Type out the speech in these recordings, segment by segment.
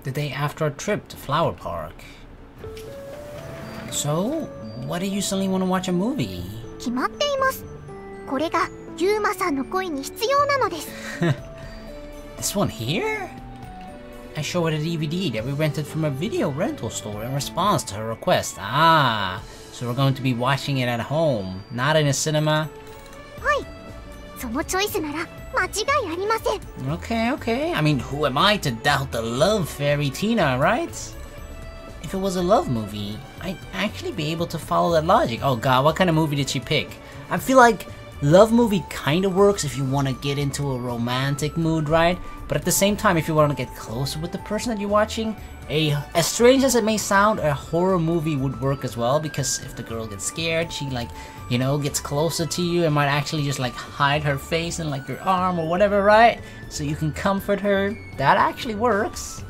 the day after a trip to Flower Park. So, why do you suddenly want to watch a movie? 決まっています。これがユーマさんの恋に必要なのです。This one here? I show her the DVD that we rented from a video rental store in response to her request. Ah, so we're going to be watching it at home, not in a cinema? はい。そのチョイスなら間違いありません。Okay, okay. I mean, who am I to doubt the love fairy Tina, right? If it was a love movie, I'd actually be able to follow that logic. Oh god, what kind of movie did she pick? I feel like love movie kind of works if you want to get into a romantic mood, right? But at the same time, if you want to get closer with the person that you're watching, as strange as it may sound, a horror movie would work as well, because if the girl gets scared, she like, you know, gets closer to you and might actually just like hide her face in like your arm or whatever, right? So you can comfort her. That actually works.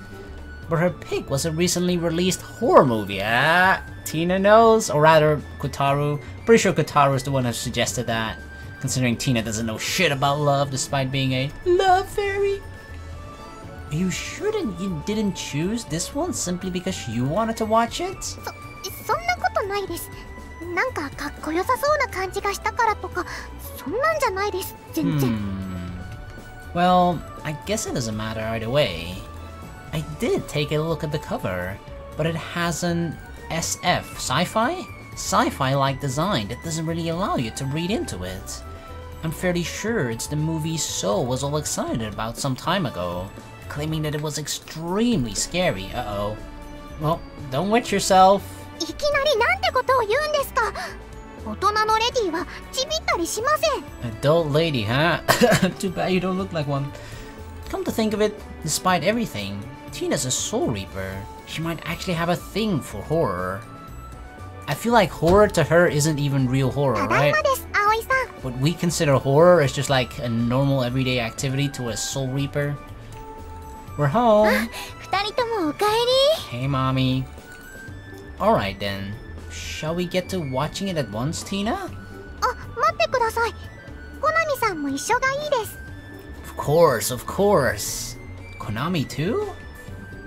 But her pick was a recently released horror movie. Ah, Tina knows, or rather, Kotaru. Pretty sure Kotaru is the one who suggested that, considering Tina doesn't know shit about love despite being a love fairy. Are you sure that you didn't choose this one simply because you wanted to watch it? そんなことないです。なんかかっこよさそうな感じがしたからとか、そんなんじゃないです。全然。Well, I guess it doesn't matter either way. I did take a look at the cover, but it has an SF, sci-fi? Sci-fi-like design that doesn't really allow you to read into it. I'm fairly sure it's the movie So was all excited about some time ago, claiming that it was extremely scary. Uh-oh. Well, don't witch yourself. いきなりなんてことを言うんですか。大人のレディはちびったりしません。Adult lady, huh? Too bad you don't look like one. Come to think of it, despite everything, Tina's a soul reaper. She might actually have a thing for horror. I feel like horror to her isn't even real horror, right? What we consider horror is just like a normal everyday activity to a soul reaper. We're home. 二人ともおかえり。 Hey, mommy. Alright then. Shall we get to watching it at once, Tina? あ、待ってください。コナミさんも一緒がいいです。Of course, of course. Konami too?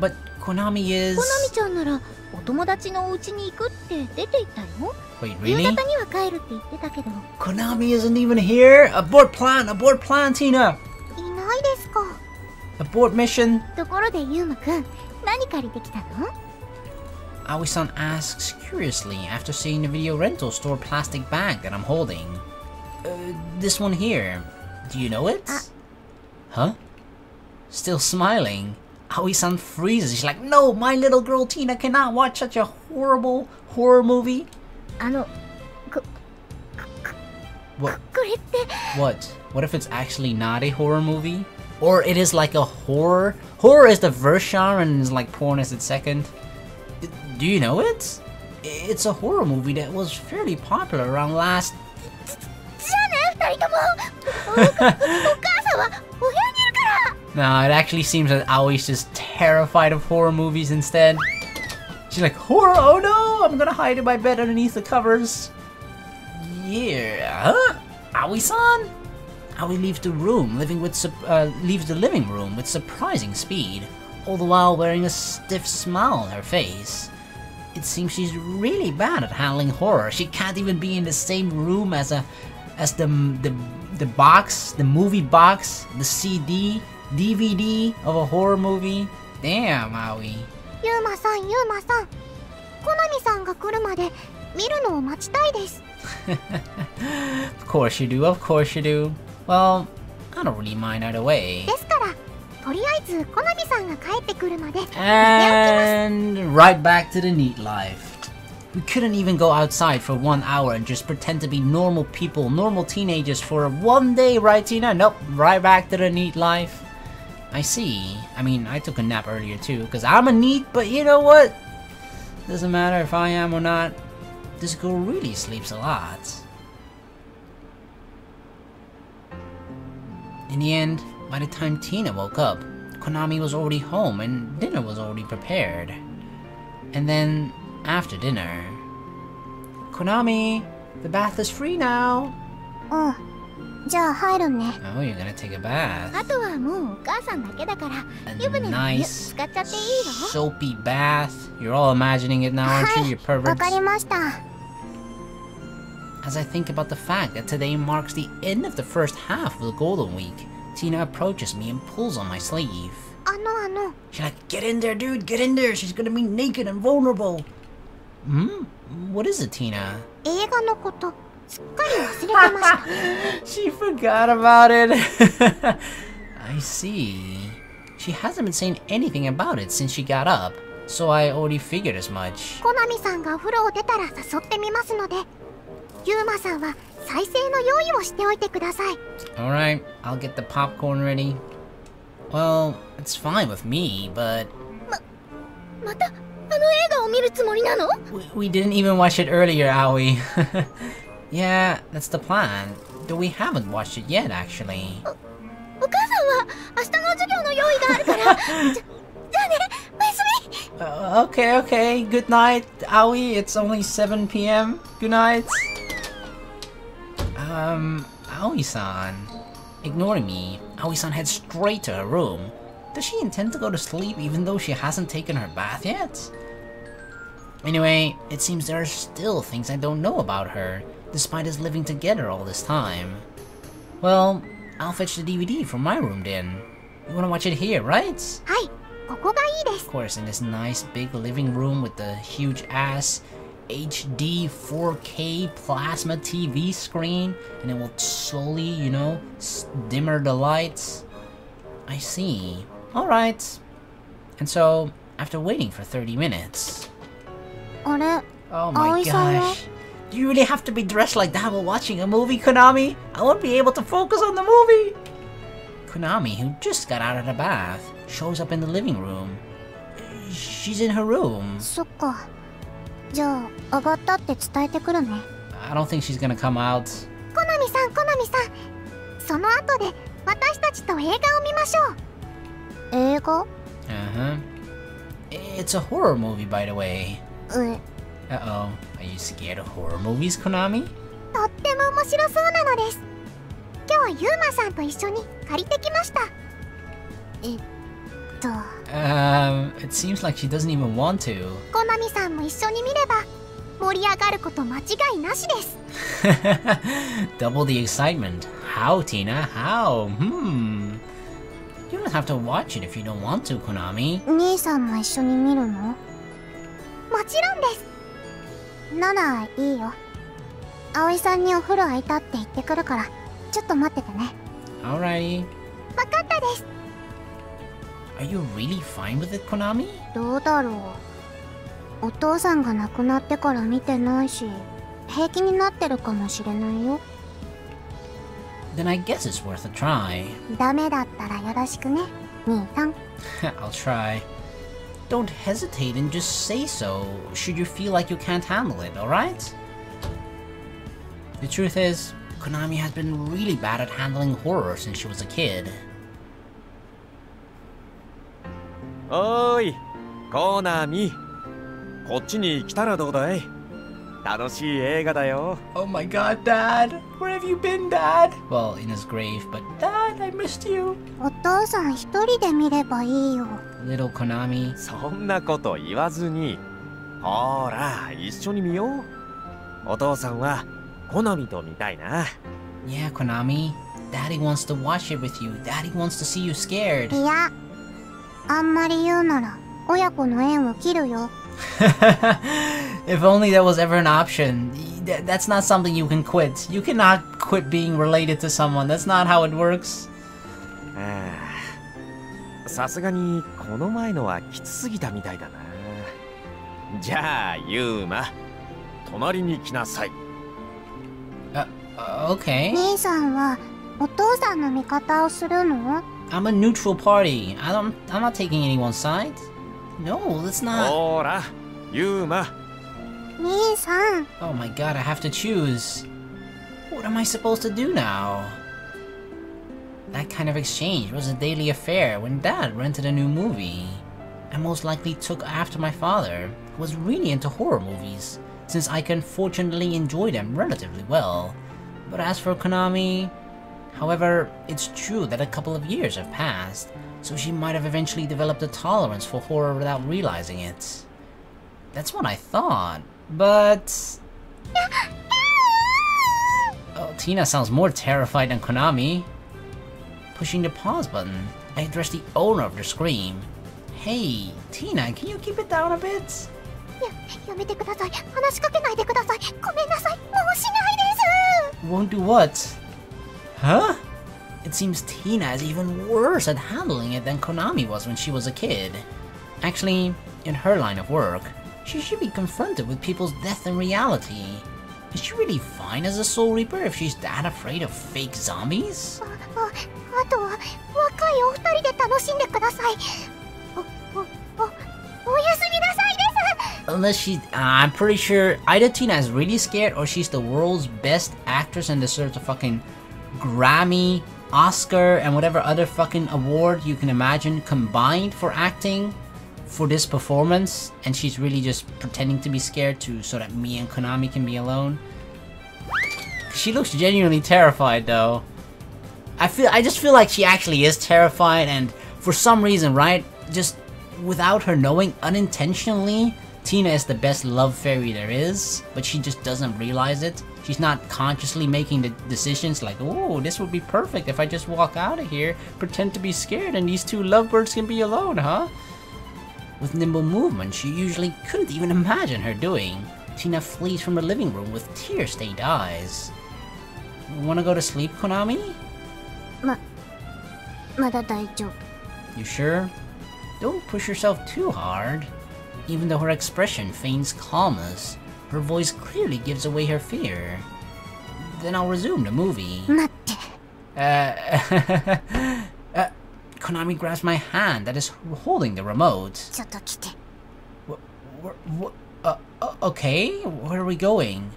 But Konami is... コナミちゃんならお友達のお家に行くって出て行ったよ。 Wait, 夕 really? 方には帰るって言ってたけど。Konami isn't even here? Abort plan, Tina! いないですか。Abort mission. ところでユーマくん、何借りてきたの？ Aoi-san asks curiously after seeing the video rental store plastic bag that I'm holding. This one here. Do you know it? Huh? Still smiling. Aoi-san freezes. She's like, no, my little girl Tina cannot watch such a horrible horror movie. What? What if it's actually not a horror movie? Or it is like a horror? Horror is the first genre and is like porn is its second. Do you know it? It's a horror movie that was fairly popular around last... じゃあね、二人とも。お母さんはお部屋にいるから。 No, it actually seems that Aoi's just terrified of horror movies instead. She's like, horror? Oh no! I'm gonna hide in my bed underneath the covers. Yeah, huh? Aoi-san? Aoi leaves the living room with surprising speed, all the while wearing a stiff smile on her face. It seems she's really bad at handling horror. She can't even be in the same room as the box, the movie box, the CD, DVD of a horror movie. Damn, Aoi. ユーマさん、コナミさんが来るまで見るのを待ちたいです。Of course you do, of course you do. Well, I don't really mind either way. ですから、とりあえずコナミさんが帰ってくるまで寝ておきます。 And right back to the neat life. We couldn't even go outside for 1 hour and just pretend to be normal people, normal teenagers for one day, right, Tina? Nope, right back to the neat life. I see. I mean, I took a nap earlier too, because I'm a neat, but you know what? Doesn't matter if I am or not. This girl really sleeps a lot. In the end, by the time Tina woke up, Konami was already home and dinner was already prepared. And then, after dinner... Konami, the bath is free now. うん、じゃあ入るね。 Oh, you're gonna take a bath. あとはもうお母さんだけだから、 A 湯船の湯 nice 使っちゃっていいの？ soapy bath. You're all imagining it now, aren't you, you わか perverts? りました。 As I think about the fact that today marks the end of the first half of the Golden Week, Tina approaches me and pulls on my sleeve. あの She's like, get in there, dude, get in there. She's gonna be naked and vulnerable. Hmm? What is it, Tina? 映画のことすっかり忘れてました。 She forgot about it. I see. She hasn't been saying anything about it since she got up, so I already figured as much. コナミさんがお風呂を出たら誘ってみますので、ユーマさんは再生の用意をしておいてください。 Alright, I'll get the popcorn ready. Well, it's fine with me, but またあの映画を見るつもりなの？ we didn't even watch it earlier, Aoi. Yeah, that's the plan. Though we haven't watched it yet, actually. お母さんは明日の授業の用意があるから。じゃあね、おやすみ。 Okay, okay. Good night, Aoi. It's only 7 p.m. Good night. Aoi-san. Ignoring me, Aoi-san heads straight to her room. Does she intend to go to sleep even though she hasn't taken her bath yet? Anyway, it seems there are still things I don't know about her, despite us living together all this time. Well, I'll fetch the DVD from my room then. You wanna watch it here, right? はい、ここがいいです。 Of course, in this nice big living room with the huge ass HD 4K plasma TV screen, and it will slowly, you know, dimmer the lights. I see. Alright. And so, after waiting for 30 minutes... あれ、 Oh my Aoi-sanは？ gosh. Do you really have to be dressed like that while watching a movie, Konami? I won't be able to focus on the movie! Konami, who just got out of the bath, shows up in the living room. She's in her room. そっか。じゃあ上がったって伝えてくるね。 I don't think she's gonna come out. コナミさん、その後で私たちと映画を見ましょう。映画？ Uh-huh. It's a horror movie, by the way. Uh-oh. Are you scared of horror movies, Konami? とっても面白そうなのです。今日ユーマさんと一緒に借りてきました。It seems like she doesn't even want to. コナミさんも一緒に見れば盛り上がること間違いなしです。Double the excitement. How, Tina? How? You don't have to watch it if you don't want to, Konami. 兄さんも一緒に見るの？もちろんです。ならいいよ。葵さんにお風呂空いたって言ってくるからちょっと待っててね。 Alrighty. わかったです。 Are you really fine with it, Konami? どうだろう。お父さんが亡くなってから見てないし平気になってるかもしれないよ。 Then I guess it's worth a try. ダメだったらよろしくね、兄さん。 I'll try. Don't hesitate and just say so, should you feel like you can't handle it, alright? The truth is, Konami has been really bad at handling horror since she was a kid. おーい、コナミ。こっちに来たらどうだい？楽しい映画だよ。 Oh my god, Dad! Where have you been, Dad? Well, in his grave, but Dad, I missed you. お父さん一人で見ればいいよ。 Little Konami. そんなこと言わずに。ほら、一緒に見よう。お父さんはコナミと見たいな。 Yeah, Konami. Daddy wants to watch it with you. Daddy wants to see you scared. いや、あんまり言うなら親子の縁を切るよ。If only there was ever an option. That's not something you can quit. You cannot quit being related to someone. That's not how it works. さすがにこの前のはきつすぎたみたいだな。じゃあユーマ、隣に来なさい。Okay. 兄さんはお父さんの味方をするの？ I'm a neutral party. I'm not taking anyone's side. No, that's not. ほら、ユーマ。兄さん。 Oh my god, I have to choose. What am I supposed to do now? That kind of exchange was a daily affair when Dad rented a new movie. I most likely took after my father, who was really into horror movies, since I can fortunately enjoy them relatively well. But as for Konami, However, it's true that a couple of years have passed, so she might have eventually developed a tolerance for horror without realizing it. That's what I thought, but... Oh, Tina sounds more terrified than Konami. Pushing the pause button, I address the owner of the scream. Hey, Tina, can you keep it down a bit? やめてください。話しかけないでください。ごめんなさい。もうしないです。 Won't do what? Huh? It seems Tina is even worse at handling it than Konami was when she was a kid. Actually, in her line of work, she should be confronted with people's death in reality. Is she really fine as a Soul Reaper if she's that afraid of fake zombies? あとは若いお二人で楽しんでください。おやすみなさいです。 Unless I'm pretty sure either Tina is really scared or she's the world's best actress and deserves a fucking Grammy, Oscar, and whatever other fucking award you can imagine combined for acting for this performance, and she's really just pretending to be scared so that me and Konami can be alone. She looks genuinely terrified though. I just feel like she actually is terrified, and for some reason, right, just without her knowing, unintentionally, Tina is the best love fairy there is, but she just doesn't realize it. She's not consciously making the decisions like, oh, this would be perfect if I just walk out of here, pretend to be scared, and these two lovebirds can be alone, huh? With nimble movement she usually couldn't even imagine her doing, Tina flees from the living room with tear-stained eyes. Wanna go to sleep, Konami? まだ大丈夫。 You sure? Don't push yourself too hard. Even though her expression feigns calmness, her voice clearly gives away her fear. Then I'll resume the movie. 待って。Konami grabs my hand that is holding the remote. ちょっと来て。Okay, where are we going?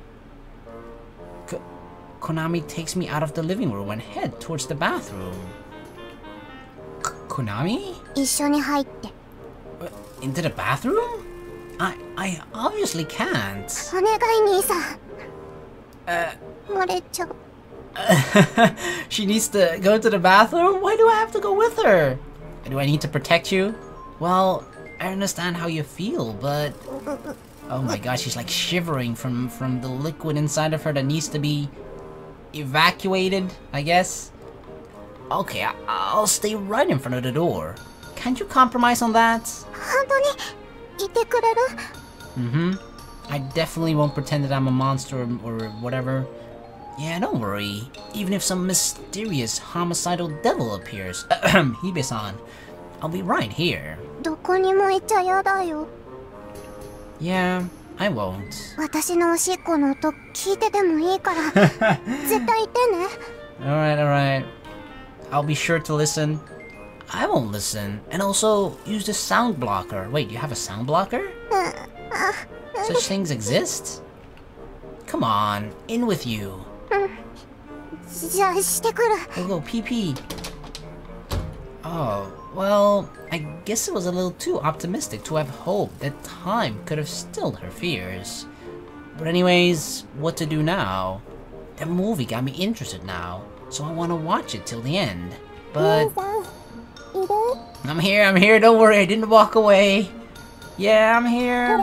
Konami takes me out of the living room and head towards the bathroom. Konami? 一緒に入って。 Into the bathroom? I obviously can't. お願い兄さん。漏れちゃう。She needs to go to the bathroom? Why do I have to go with her? Do I need to protect you? Well, I understand how you feel, but... Oh my gosh, she's like shivering from the liquid inside of her that needs to be evacuated, I guess. Okay, I'll stay right in front of the door. Can't you compromise on that? 本当にいてくれる？ Mm-hmm. I definitely won't pretend that I'm a monster or whatever. Yeah, don't worry. Even if some mysterious homicidal devil appears, Hibe-san, I'll be right here. どこにも行っちゃやだよ。 Yeah, I won't. 私のおしっこの音聞いてでもいいから、絶対いてね。Alright. I'll be sure to listen. I won't listen. And also, use the sound blocker. Wait, you have a sound blocker? Such things exist? Come on, in with you. じゃあしてくる。 Go, pee. Oh, well, I guess it was a little too optimistic to have hoped that time could have stilled her fears. But anyways, what to do now? That movie got me interested now, so I want to watch it till the end. But... I'm here, don't worry, I didn't walk away. Yeah, I'm here.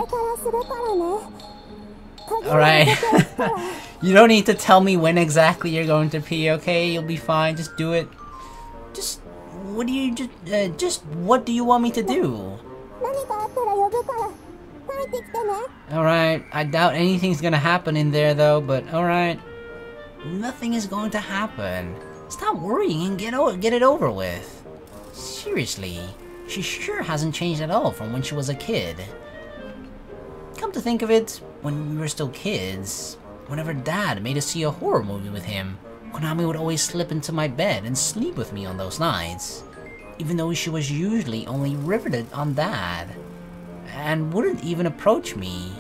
Alright. You don't need to tell me when exactly you're going to pee, okay? You'll be fine, just do it. What do you want me to do? Alright, I doubt anything's gonna happen in there though, but alright. Nothing is going to happen. Stop worrying and get it over with. Seriously, she sure hasn't changed at all from when she was a kid. Come to think of it, when we were still kids, whenever Dad made us see a horror movie with him, Konami would always slip into my bed and sleep with me on those nights, even though she was usually only riveted on Dad, and wouldn't even approach me.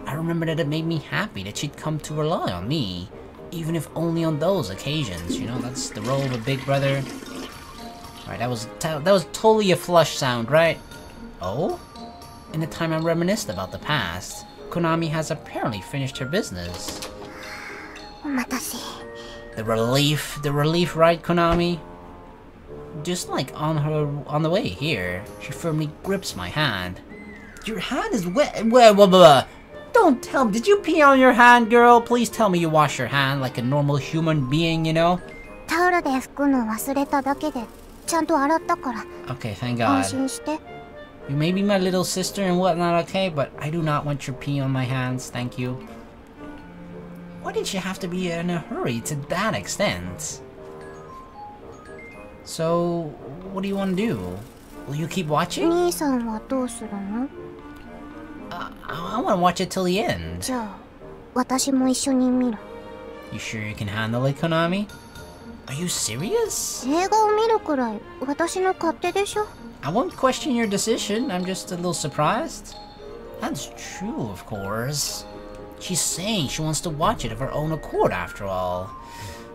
I remember that it made me happy that she'd come to rely on me, even if only on those occasions, you know, that's the role of a big brother. Alright, that was totally a flush sound, right? Oh? In the time I reminisced about the past, Konami has apparently finished her business. お待たせ。The relief, right, Konami? Just like on the way here, she firmly grips my hand. Your hand is wet. Wait. Don't tell me. Did you pee on your hand, girl? Please tell me you wash your hand like a normal human being, you know? タオルで拭くの忘れただけでちゃんと洗ったから。 Okay, thank 安 God. 心して。 You may be my little sister and whatnot, okay? But I do not want your pee on my hands, thank you. Why did you have to be in a hurry to that extent? So, what do you want to do? Will you keep watching? 兄さんはどうするの？ I want to watch it till the end. じゃあ、私も一緒に見る。 You sure you can handle it, Konami? Are you serious? 映画を見るくらい私の勝手でしょ。 I won't question your decision, I'm just a little surprised. That's true, of course. She's saying she wants to watch it of her own accord after all.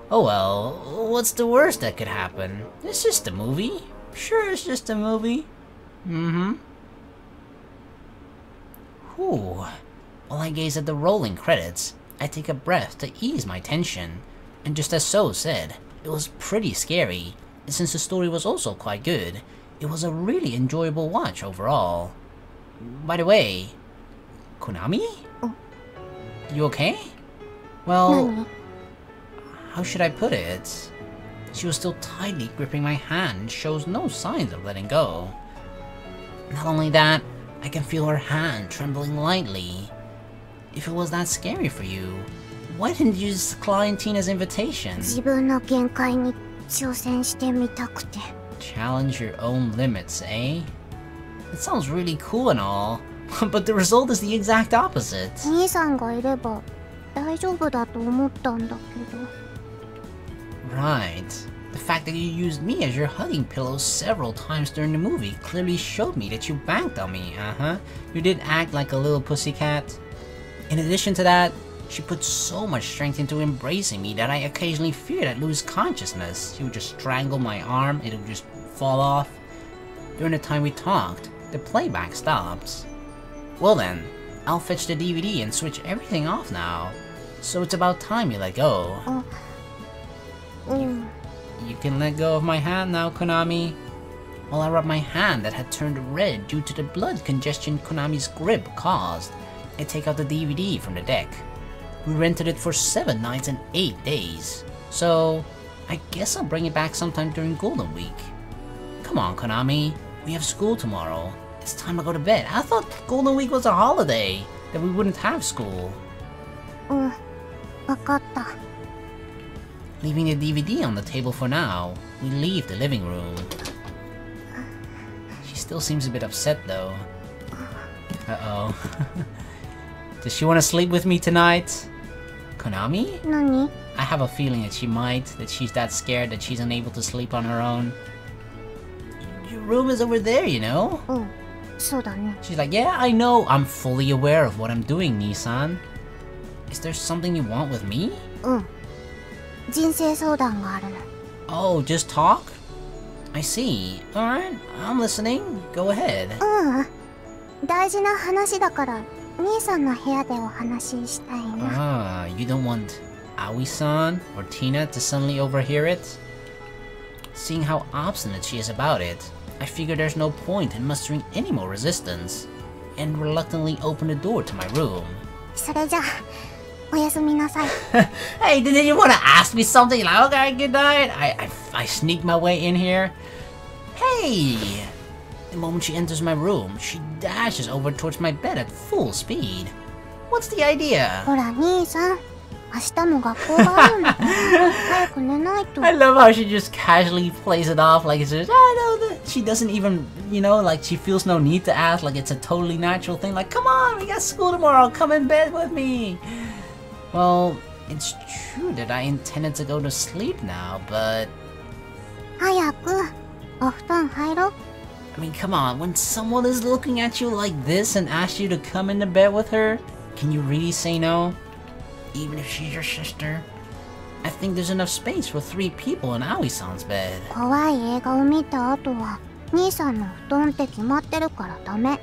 Oh well, what's the worst that could happen? It's just a movie. Sure, it's just a movie. Mm-hmm. Whew. While I gaze at the rolling credits, I take a breath to ease my tension. And just as So said, it was pretty scary. And since the story was also quite good, it was a really enjoyable watch overall. By the way, Konami? You okay? Well, how should I put it? She was still tightly gripping my hand and shows no signs of letting go. Not only that, I can feel her hand trembling lightly. If it was that scary for you, why didn't you just decline Tina's invitation? 自分の限界に挑戦してみたくて。 Challenge your own limits, eh? It sounds really cool and all, but the result is the exact opposite. 兄さんがいれば大丈夫だと思ったんだけど。 Right. The fact that you used me as your hugging pillow several times during the movie clearly showed me that you banked on me, You did act like a little pussycat. In addition to that, she put so much strength into embracing me that I occasionally feared I'd lose consciousness. She would just strangle my arm, it would just fall off. During the time we talked, the playback stopped. Well then, I'll fetch the DVD and switch everything off now. So it's about time you let go. You can let go of my hand now, Konami. While I rub my hand that had turned red due to the blood congestion Konami's grip caused, I take out the DVD from the deck. We rented it for 7 nights and 8 days. So, I guess I'll bring it back sometime during Golden Week. Come on, Konami. We have school tomorrow. It's time to go to bed. I thought Golden Week was a holiday, that we wouldn't have school. わかった。 Leaving the DVD on the table for now, we leave the living room. She still seems a bit upset though. Uh-oh. Does she want to sleep with me tonight? Konami? 何？ I have a feeling that she might, that she's that scared that she's unable to sleep on her own. Your room is over there, you know? そうだね。 She's like, yeah, I know. I'm fully aware of what I'm doing, Nissan. Is there something you want with me? 人生相談があるの。 Oh, just talk? I see. Alright, I'm listening. Go ahead. 大事な話だから兄さんの部屋でお話ししたいな。You don't want Aoi-san or Tina to suddenly overhear it? Seeing how obstinate she is about it, I figure there's no point in mustering any more resistance, and reluctantly open the door to my room. それじゃあ、おやすみなさい。 Hey, didn't you want to ask me something? Like, okay, good night. I sneaked my way in here. Hey! The moment she enters my room, she dashes over towards my bed at full speed. What's the idea? ほら、兄さん。明日も学校があるんだ。早く寝ないと。 I love how she just casually plays it off like it's just, I know that she doesn't even, you know, like she feels no need to ask, like it's a totally natural thing. Like, come on, we got school tomorrow, come in bed with me. Well, it's true that I intended to go to sleep now, but... 早く、お布団入ろう。 I mean, come on, when someone is looking at you like this and asks you to come into bed with her, can you really say no? Even if she's your sister? I think there's enough space for 3 people in Aoi-san's bed. 怖い映画を見た後は、兄さんの布団って決まってるからダメ。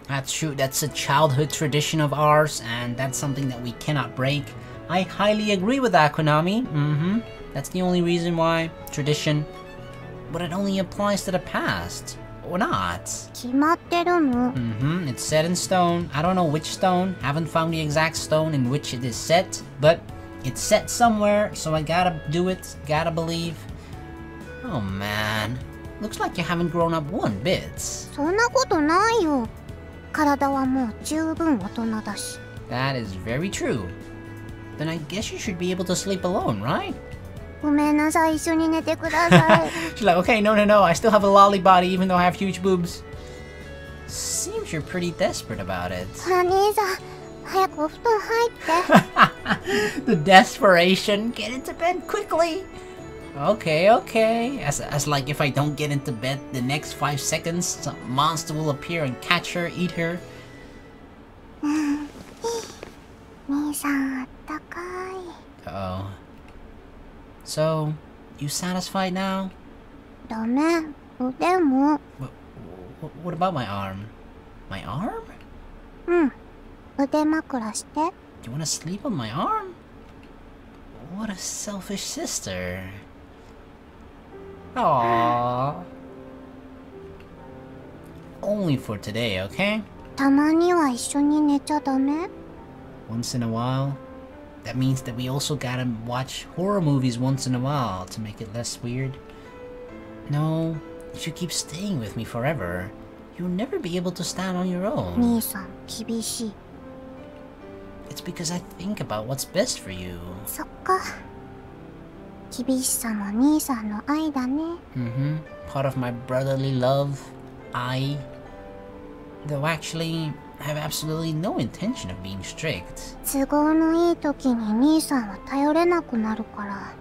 That's true, that's a childhood tradition of ours, and that's something that we cannot break. I highly agree with that, Konami. That's the only reason why. Tradition. But it only applies to the past. Or not. 決まってるの。Mm-hmm, it's set in stone. I don't know which stone. Haven't found the exact stone in which it is set. But it's set somewhere, so I gotta do it. Gotta believe. Oh man. Looks like you haven't grown up one bit. そんなことないよ。体はもう十分大人だし。That is very true. Then I guess you should be able to sleep alone, right? ごめんなさい、一緒に寝てください。She's like, okay, no, I still have a lolly body even though I have huge boobs. Seems you're pretty desperate about it. ほら兄さん、早くお布団入って。 The desperation. Get into bed quickly. Okay. As like if I don't get into bed the next 5 seconds, some monster will appear and catch her, eat her. 兄さん、あったかい。Uh-oh. So, you satisfied now? ダメ、腕も。What about my arm? My arm? うん、腕枕して。You wanna sleep on my arm? What a selfish sister. Aww. Only for today, okay? たまには一緒に寝ちゃダメ？ Once in a while? That means that we also gotta watch horror movies once in a while to make it less weird. No, if you keep staying with me forever, you'll never be able to stand on your own. 兄さん、厳しい。It's because I think about what's best for you. そっか。厳しさも兄さんの愛だね。Mm-hmm. Part of my brotherly love. Though actually, I have absolutely no intention of being strict. 都合のいい時に兄さんは頼れなくなるから、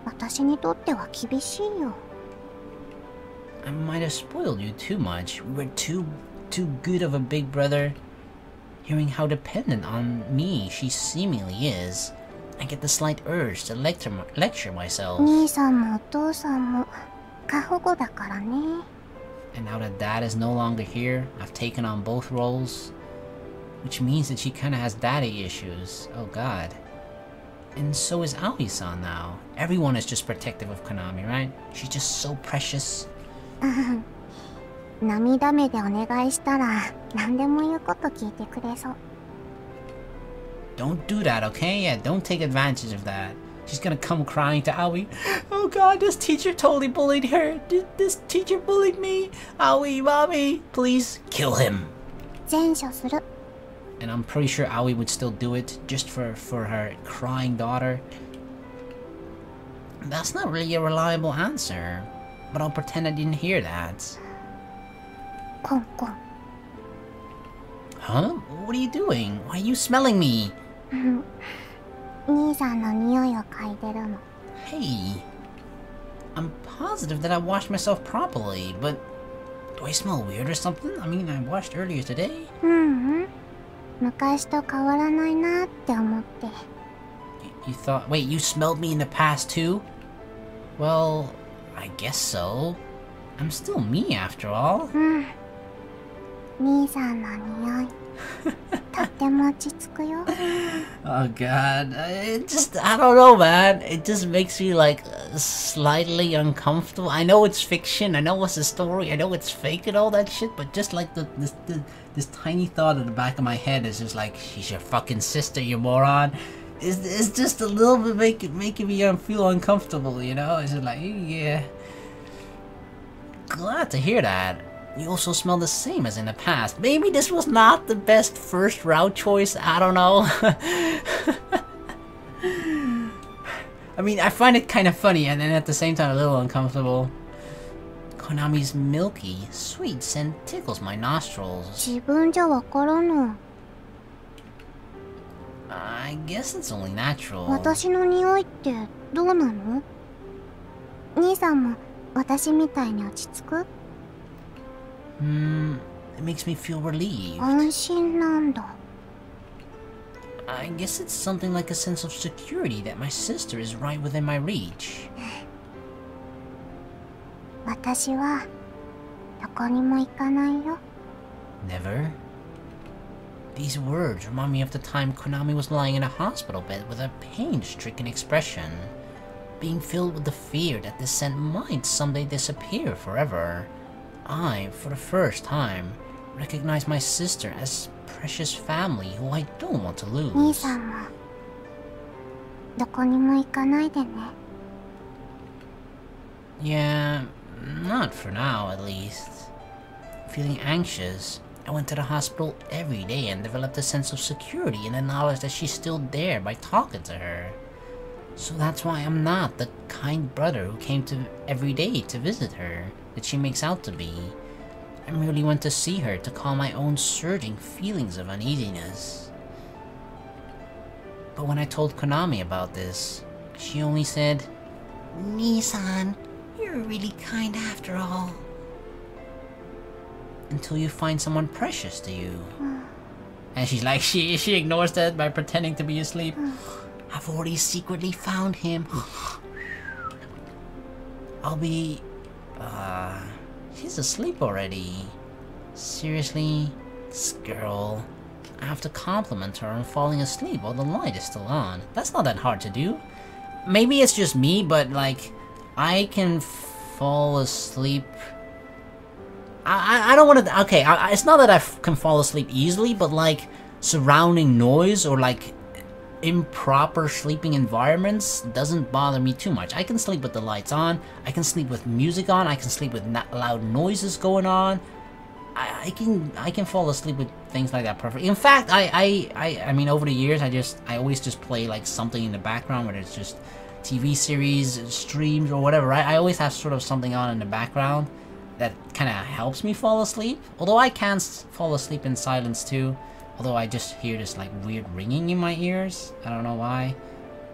私にとっては厳しいよ。I might have spoiled you too much. We were too good of a big brother. Hearing how dependent on me she seemingly is, I get the slight urge to lecture myself. 兄さんもお父さんも過保護だからね。And now that Dad is no longer here, I've taken on both roles. Which means that she kinda has daddy issues. Oh god. And so is Aoi-san now. Everyone is just protective of Konami, right? She's just so precious. 涙目でお願いしたら何でも言うこと聞いてくれそう。Don't do that, okay? Yeah, don't take advantage of that. She's gonna come crying to Aoi. Oh god, this teacher totally bullied her. This teacher bullied me. Aoi, mommy, please kill him. 善処する。 And I'm pretty sure Aoi would still do it just for her crying daughter. That's not really a reliable answer. But I'll pretend I didn't hear that. コンコン。 Huh? What are you doing? Why are you smelling me? 兄さんの匂いを嗅いでるの。 Hey. I'm positive that I washed myself properly, but do I smell weird or something? I mean, I washed earlier today. 昔と変わらないなって思って。 You thought... Wait, you smelled me in the past too? Well, I guess so. I'm still me after all. 兄さんの匂い。とっても落ち着くよ。 Oh god, I don't know, man. It just makes me like slightly uncomfortable. I know it's fiction, I know it's a story, I know it's fake and all that shit, but just like this tiny thought at the back of my head is just like, she's your fucking sister, you moron. It's just a little bit making me feel uncomfortable, you know? It's just like, yeah. Glad to hear that. You also smell the same as in the past. Maybe this was not the best first route choice, I don't know. I mean, I find it kind of funny and then at the same time a little uncomfortable. Konami's milky, sweet scent tickles my nostrils. 自分じゃわからない。 I guess it's only natural. 私の匂いってどうなの？兄さんも私みたいに落ち着く？ It makes me feel relieved. 安心なんだ。 I guess it's something like a sense of security that my sister is right within my reach. 私はどこにも行かないよ。 Never? These words remind me of the time Konami was lying in a hospital bed with a pain-stricken expression. being filled with the fear that this scent might someday disappear forever. I, for the first time, recognized my sister as precious family who I don't want to 兄 lose. さんもどこにも行かないでね。 Yeah, not for now at least. Feeling anxious, I went to the hospital every day and developed a sense of security in the knowledge that she's still there by talking to her. So that's why I'm not the kind brother who came to every day to visit her that she makes out to be. I merely went to see her to calm my own surging feelings of uneasiness. But when I told Konami about this, she only said, "Nii-san, you're really kind after all. Until you find someone precious to you." And she's like, she ignores that by pretending to be asleep. "I've already secretly found him. I'll be... she's asleep already. Seriously? This girl. I have to compliment her on falling asleep while the light is still on. That's not that hard to do. Maybe it's just me, but like, I can fall asleep... I don't want to... Okay, it's not that I can fall asleep easily, but like, surrounding noise or like improper sleeping environments doesn't bother me too much. I can sleep with the lights on, I can sleep with music on, I can sleep with loud noises going on. I can fall asleep with things like that perfectly. In fact, I mean, over the years, I always just play like something in the background, whether it's just TV series, streams, or whatever, right? I always have sort of something on in the background that kind of helps me fall asleep. Although I can fall asleep in silence too. Although I just hear this like weird ringing in my ears. I don't know why.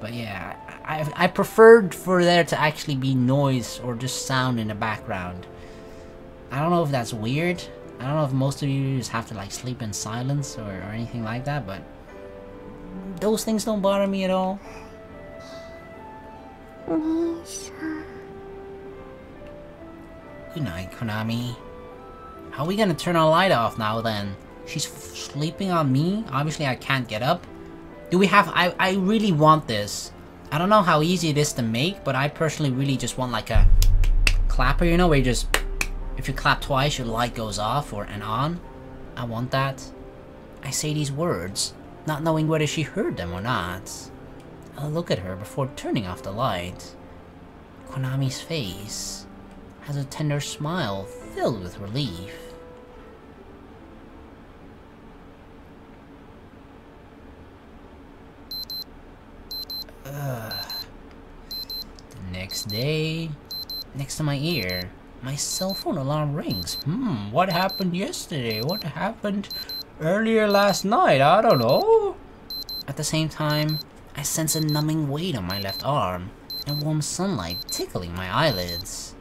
But yeah, I preferred for there to actually be noise or just sound in the background. I don't know if that's weird. I don't know if most of you just have to like sleep in silence or anything like that, but those things don't bother me at all. 兄さん Good night, Konami. How are we gonna turn our light off now then? She's sleeping on me? Obviously I can't get up. Do we have... I really want this. I don't know how easy it is to make, but I personally really just want like a clapper, you know, where you just... If you clap twice, your light goes off or and on. I want that. I say these words, not knowing whether she heard them or not. I look at her before turning off the light. Konami's face has a tender smile filled with relief. The next day, next to my ear, my cell phone alarm rings. What happened yesterday? What happened earlier last night? I don't know. At the same time, I sense a numbing weight on my left arm and warm sunlight tickling my eyelids.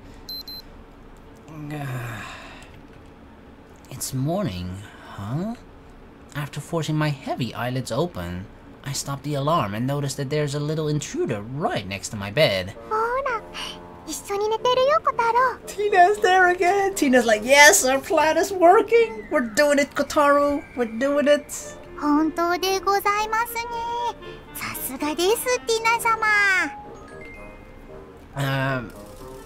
It's morning, huh? After forcing my heavy eyelids open, I stop the alarm and notice that there's a little intruder right next to my bed. ほら一緒に寝てるよ小太郎 Tina's there again! Tina's like, yes, our plan is working! We're doing it, Kotaru! We're doing it! 本当でございますねさすがですティナ様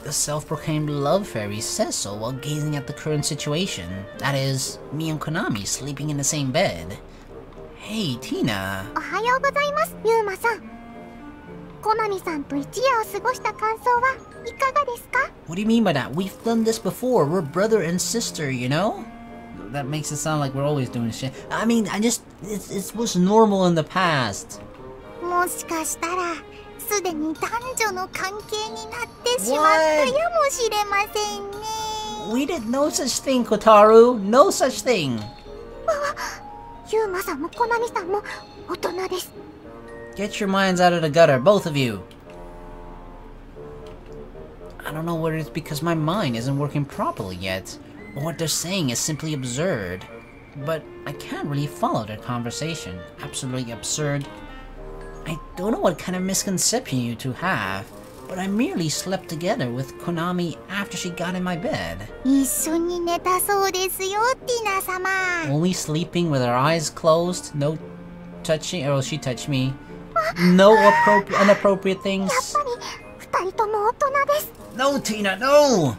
The self-proclaimed love fairy says so while gazing at the current situation. That is, me and Konami sleeping in the same bed. Hey, Tina. おはようございますユーマさんコナミさんと一夜を過ごした感想はいかがですか What do you mean by that? We've done this before. We're brother and sister, you know? That makes it sound like we're always doing this shit. I mean, it was normal in the past. もしかしたらすでに男女の関係になってしまったやもしれませんね We did no such thing, Kotaru. No such thing. ユーマさんもコナミさんも大人です Get your minds out of the gutter, both of you. I don't know whether it's because my mind isn't working properly yet, or what they're saying is simply absurd. But I can't really follow their conversation. Absolutely absurd. I don't know what kind of misconception you two have, but I merely slept together with Konami after she got in my bed. 一緒に寝たそうですよティナ様 Only sleeping with our eyes closed, no touching, or she touched me. No inappropriate やっ things. ぱり二二人とも大人です。 No, Tina, no!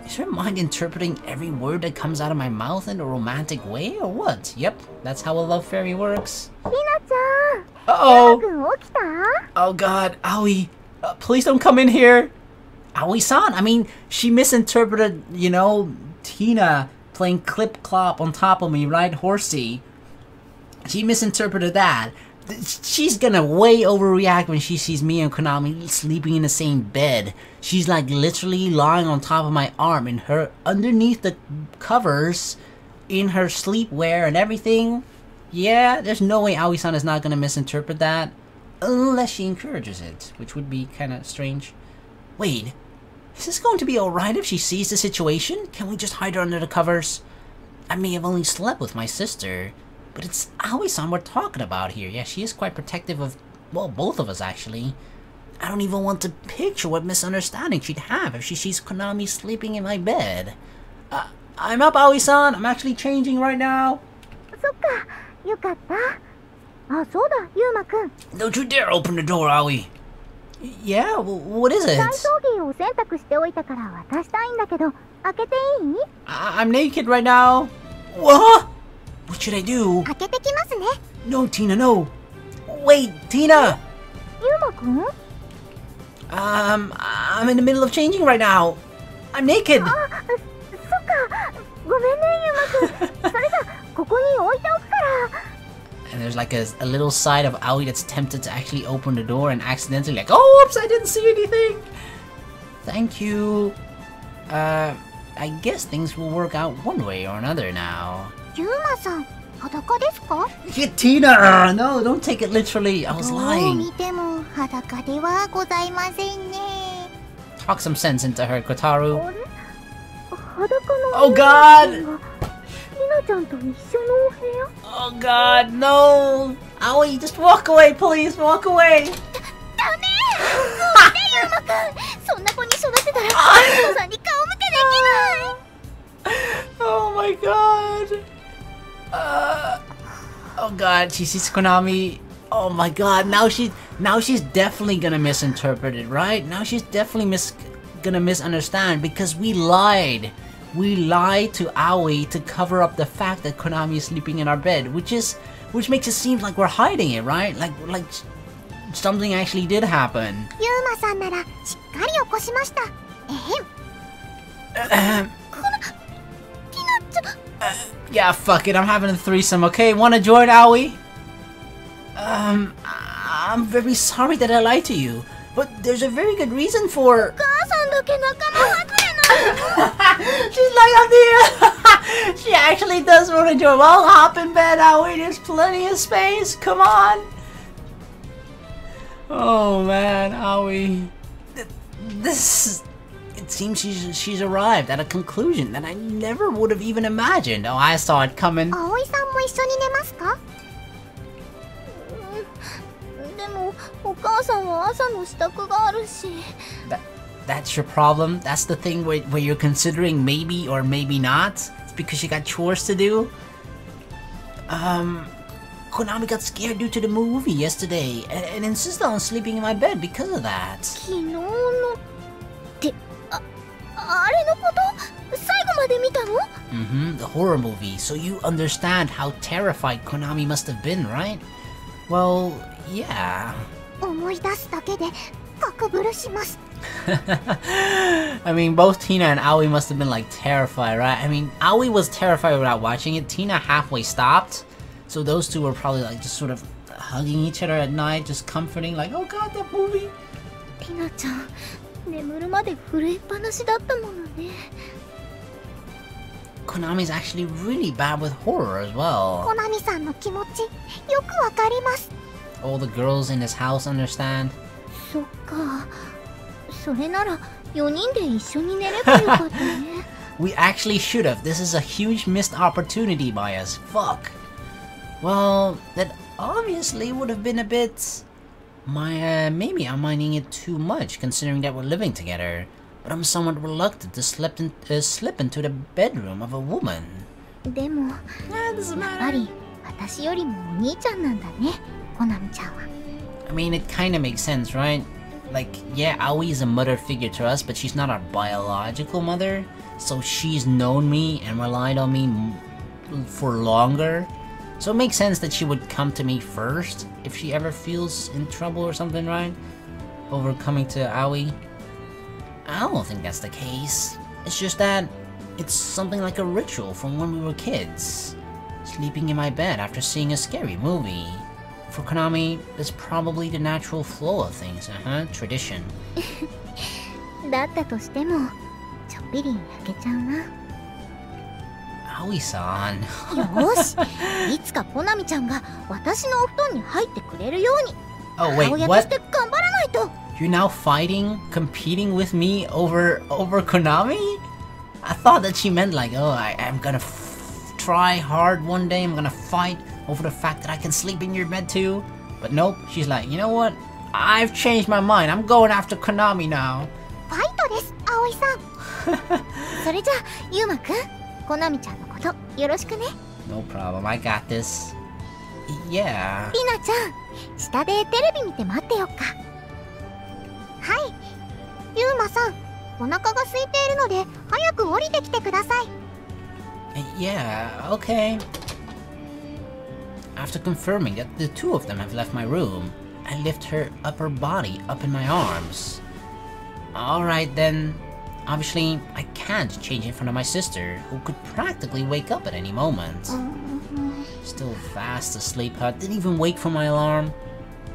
Is her mind interpreting every word that comes out of my mouth in a romantic way, or what? Yep, that's how a love fairy works. ひなちゃん。 Uh-oh! くん起きた？ Oh god, Aoi, please don't come in here! Aoi-san, I mean, she misinterpreted, you know, Tina playing clip-clop on top of me, right, horsey? She misinterpreted that. She's gonna way overreact when she sees me and Konami sleeping in the same bed. She's like literally lying on top of my arm in her underneath the covers in her sleepwear and everything. Yeah, there's no way Aoi-san is not gonna misinterpret that unless she encourages it, which would be kind of strange. Wait, is this going to be alright if she sees the situation? Can we just hide her under the covers? I may have only slept with my sister, but it's Aoi-san we're talking about here. Yeah, she is quite protective of, well, both of us actually. I don't even want to picture what misunderstanding she'd have if she sees Konami sleeping in my bed. I'm up, Aoi-san. I'm actually changing right now. そっか、よかった。あ、そうだ、ユウマくん。 Don't you dare open the door, Aoi. Yeah, what is it? 体操着を洗濯しておいたから渡したいんだけど、開けていい？ I'm naked right now. What? What should I do? 開けてきますね。 No, Tina, no. Wait, Tina. ユウマくん？ I'm in the middle of changing right now. I'm naked. あ、そっか。ごめんね、ユウマくん。それじゃ、ここに置いておくから。 And there's like a little side of Aoi that's tempted to actually open the door and accidentally like, oh, oops, I didn't see anything. Thank you. I guess things will work out one way or another now. ユウマさん、裸ですか？ Yeah, Tina! No, don't take it literally. I was どう lying. 見ても裸ではございませんね。 Talk some sense into her, Kotaru. あれ？裸の Oh God! ひなちゃんと一緒のお部屋？ Oh God, no! Aoi, just walk away, please, walk away! ダメ！そうね、ユウマくん。そんな子に育てたら、お父さんに顔向けできない。 Oh my God! Oh God, she sees Konami. Oh my God, now she's definitely gonna misinterpret it, right? Now she's definitely gonna misunderstand because we lied. We lied to Aoi to cover up the fact that Konami is sleeping in our bed, which makes it seem like we're hiding it, right? Like something actually did happen. ユウマさんならしっかり起こしました。ティナちゃん。Yeah, fuck it, I'm having a threesome, okay? Wanna join, Aoi? I'm very sorry that I lied to you, but there's a very good reason for... お母さんだけ仲間外れなの。 She's like, I'm the... She actually does want to join. Well, hop in bed, Aoi, there's plenty of space, come on. Oh man, Aoi. This... It seems she's arrived at a conclusion that I never would have even imagined. Oh, I saw it coming. 葵さんも一緒に寝ますか？でもお母さんは朝の支度があるし。That's your problem? That's the thing where you're considering maybe or maybe not? It's because you got chores to do? Konami got scared due to the movie yesterday and insisted on sleeping in my bed because of that. 昨日のってあれのこと？最後まで見たの？ Mm-hmm, the horror movie. So you understand how terrified Konami must have been, right? Well, yeah. 思い出すだけでカクブルします。I mean, both Tina and Aoi must have been like terrified, right? I mean, Aoi was terrified without watching it. Tina halfway stopped. So those two were probably like just sort of hugging each other at night, just comforting, like, oh god, that movie. ティナちゃん、眠るまで震えっぱなしだったものね。Konami's actually really bad with horror as well. コナミさんの気持ち、よくわかります。 All the girls in this house understand. そっか。それなら4人で一緒に寝ればよかったね。We actually should have. This is a huge missed opportunity by us. Fuck. Well, that obviously would have been a bit... maybe I'm minding it too much, considering that we're living together. But I'm somewhat reluctant to slip into the bedroom of a woman. でも、やっぱり私よりもお兄ちゃんなんだね、コナミちゃんは。I mean, it kinda makes sense, right? Like, yeah, Aoi is a mother figure to us, but she's not our biological mother. So she's known me and relied on me for longer. So it makes sense that she would come to me first if she ever feels in trouble or something, right? Over coming to Aoi. I don't think that's the case. It's just that it's something like a ritual from when we were kids. Sleeping in my bed after seeing a scary movie. For Konami, it's probably the natural flow of things, tradition. だったとしても、ちょっぴり焼けちゃうな。Aoi-san. よし、いつかコナミちゃんが私のお布団に入ってくれるように。Oh wait, 母親と what? して頑張らないと。 You're now fighting, competing with me over Konami? I thought that she meant like, oh, I'm gonna try hard one day, I'm gonna fight over the fact that I can sleep in your bed too. But nope, she's like, you know what? I've changed my mind, I'm going after Konami now. ファイトです、葵さん。それじゃあ、ユウマくん、コナミちゃんのことよろしくね。No problem, I got this. Yeah. リナちゃん、下でテレビ見て待ってよっか。はい、ユウマさん、お腹が空いているので早く降りてきてください。Yeah, okay. After confirming that the two of them have left my room, I lift her upper body up in my arms. Alright then. Obviously, I can't change in front of my sister, who could practically wake up at any moment. Still fast asleep, huh? Didn't even wake for my alarm.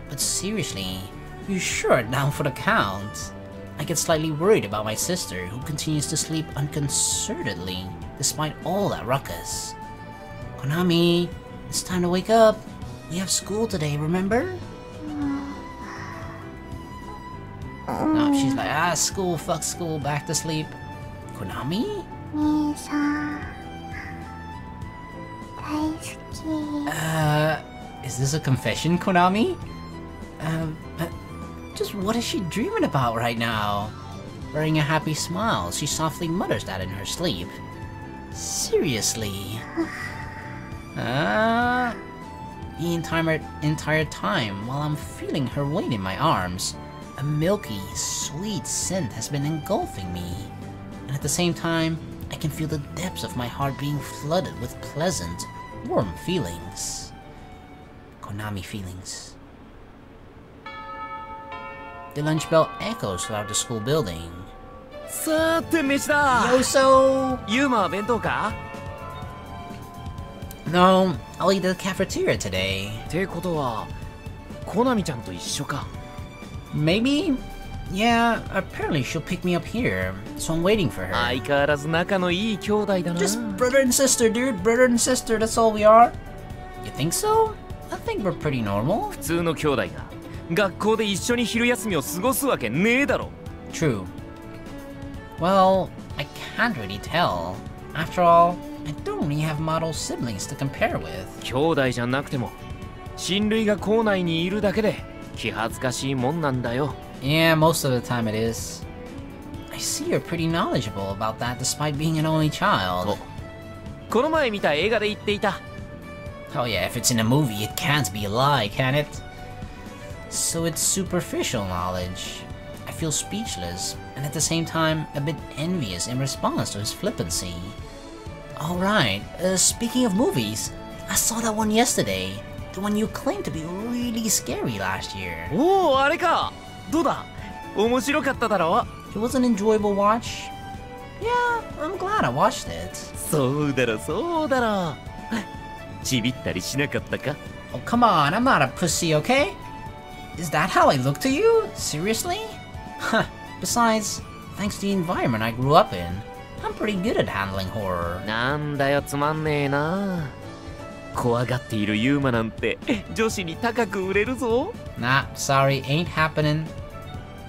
But seriously, you sure down for the count? I get slightly worried about my sister, who continues to sleep unconcernedly, despite all that ruckus. Konami, it's time to wake up. We have school today, remember? No, she's like, school, fuck school, back to sleep. Konami? 兄さん、大好き。 Is this a confession, Konami? Just what is she dreaming about right now? Wearing a happy smile, she softly mutters that in her sleep. Seriously? The entire time, while I'm feeling her weight in my arms, a milky, sweet scent has been engulfing me. And at the same time, I can feel the depths of my heart being flooded with pleasant, warm feelings. Konami feelings. The lunch bell echoes throughout the school building. さて飯だ。 Yoso! ユーマは弁当か？ No, I'll eat at the cafeteria today. ってことは、コナミちゃんと一緒か。 Maybe? Yeah, apparently she'll pick me up here, so I'm waiting for her. 相変わらず仲のいい兄弟だな。 Just brother and sister, dude. Brother and sister, that's all we are. You think so? I think we're pretty normal. 普通の兄弟が学校で一緒に昼休みを過ごすわけねえだろ。 True. Well, I can't really tell. After all, I don't really have model siblings to compare with. 兄弟じゃなくても親類が校内にいるだけで気恥ずかしいもんなんだよ。 Yeah, most of the time it is. I see you're pretty knowledgeable about that despite being an only child. この前見た映画で言っていた。 Oh yeah, if it's in a movie, it can't be a lie, can it? So it's superficial knowledge. I feel speechless, and at the same time, a bit envious in response to his flippancy. Alright, speaking of movies, I saw that one yesterday. The one you claimed to be really scary last year. おお、あれか。どうだ？面白かっただろ？ It was an enjoyable watch. Yeah, I'm glad I watched it. そうだろ、そうだろ。ちびったりしなかったか？ Oh, come on, I'm not a pussy, okay? Is that how I look to you? Seriously? Huh. Besides, thanks to the environment I grew up in, I'm pretty good at handling horror. なんだよ、つまんねえな。怖がっているユーマなんて女子に高く売れるぞ。 Nah, sorry, ain't happening.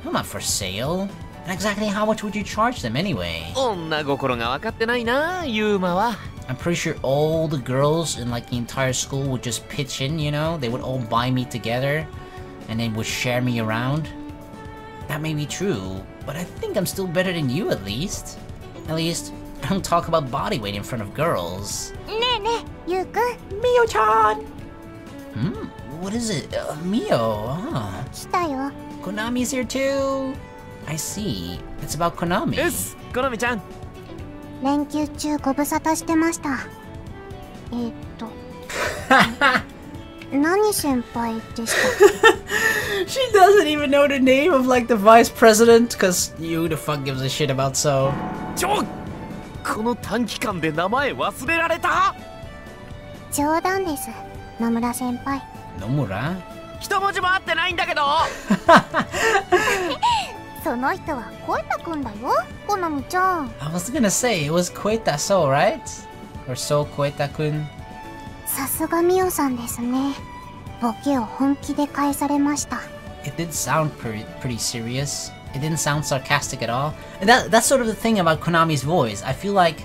I'm not for sale. And exactly how much would you charge them anyway? 女心が分かってないな、ユーマは。 I'm pretty sure all the girls in like the entire school would just pitch in, you know? They would all buy me together and then would share me around. That may be true, but I think I'm still better than you at least. At least, I don't talk about body weight in front of girls. ねえねえ、ユウくん。 Mio-chan! What is it? Mio? 来たよ。Konami's here too. I see. It's about Konami. うっす、コナミちゃん。連休中ご無沙汰してました。何先輩でしたっけ？ She doesn't even know the name of like the vice president, cause you the fuck gives a shit about so. この短期間で名前忘れられた？冗談です、野村先輩。野村？一文字も合ってないんだけど。その人はコエタくんだよ、コナミちゃん。I was gonna say it was Koeta So, right? Or So Koeta-kun? さすがミオさんですね。ボケを本気で返されました。It did sound pretty serious. It didn't sound sarcastic at all. And that's sort of the thing about Konami's voice. I feel like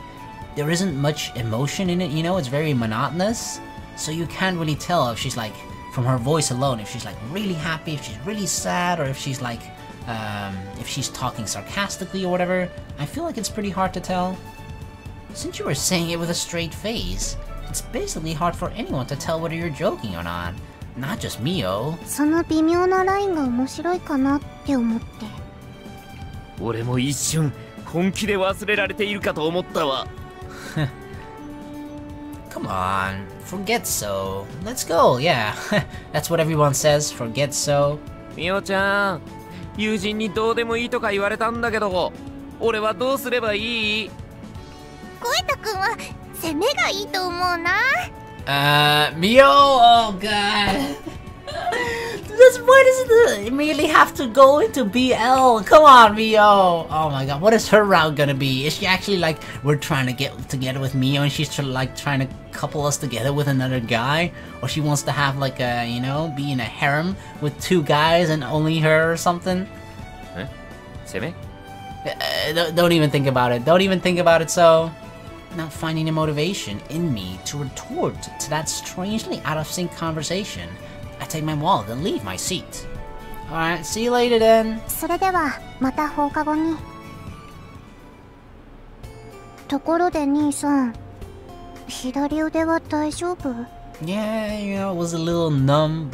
there isn't much emotion in it, you know? It's very monotonous. So you can't really tell if she's like, from her voice alone, if she's like really happy, if she's really sad, or if she's like, if she's talking sarcastically or whatever. I feel like it's pretty hard to tell. Since you were saying it with a straight face, it's basically hard for anyone to tell whether you're joking or not. Not just Mio. その微妙なラインが面白いかなって思って。俺も一瞬本気で忘れられているかと思ったわ。Come on, forget so. Let's go, yeah. That's what everyone says, forget so. みおちゃん、友人にどうでもいいとか言われたんだけど、俺はどうすればいい？コエタくんは攻めがいいと思うな。Mio, oh god. Why does it immediately have to go into BL? Come on, Mio. Oh my god, what is her route gonna be? Is she actually like, we're trying to get together with Mio and she's trying to couple us together with another guy? Or she wants to have like a, you know, be in a harem with two guys and only her or something? Huh? Seme? Don't even think about it. Don't even think about it, so... Not finding the motivation in me to retort to that strangely out of sync conversation, I take my wallet and leave my seat. Alright, see you later then. それではまた放課後に。ところで兄さん、左腕は大丈夫？ Yeah, you know, it was a little numb,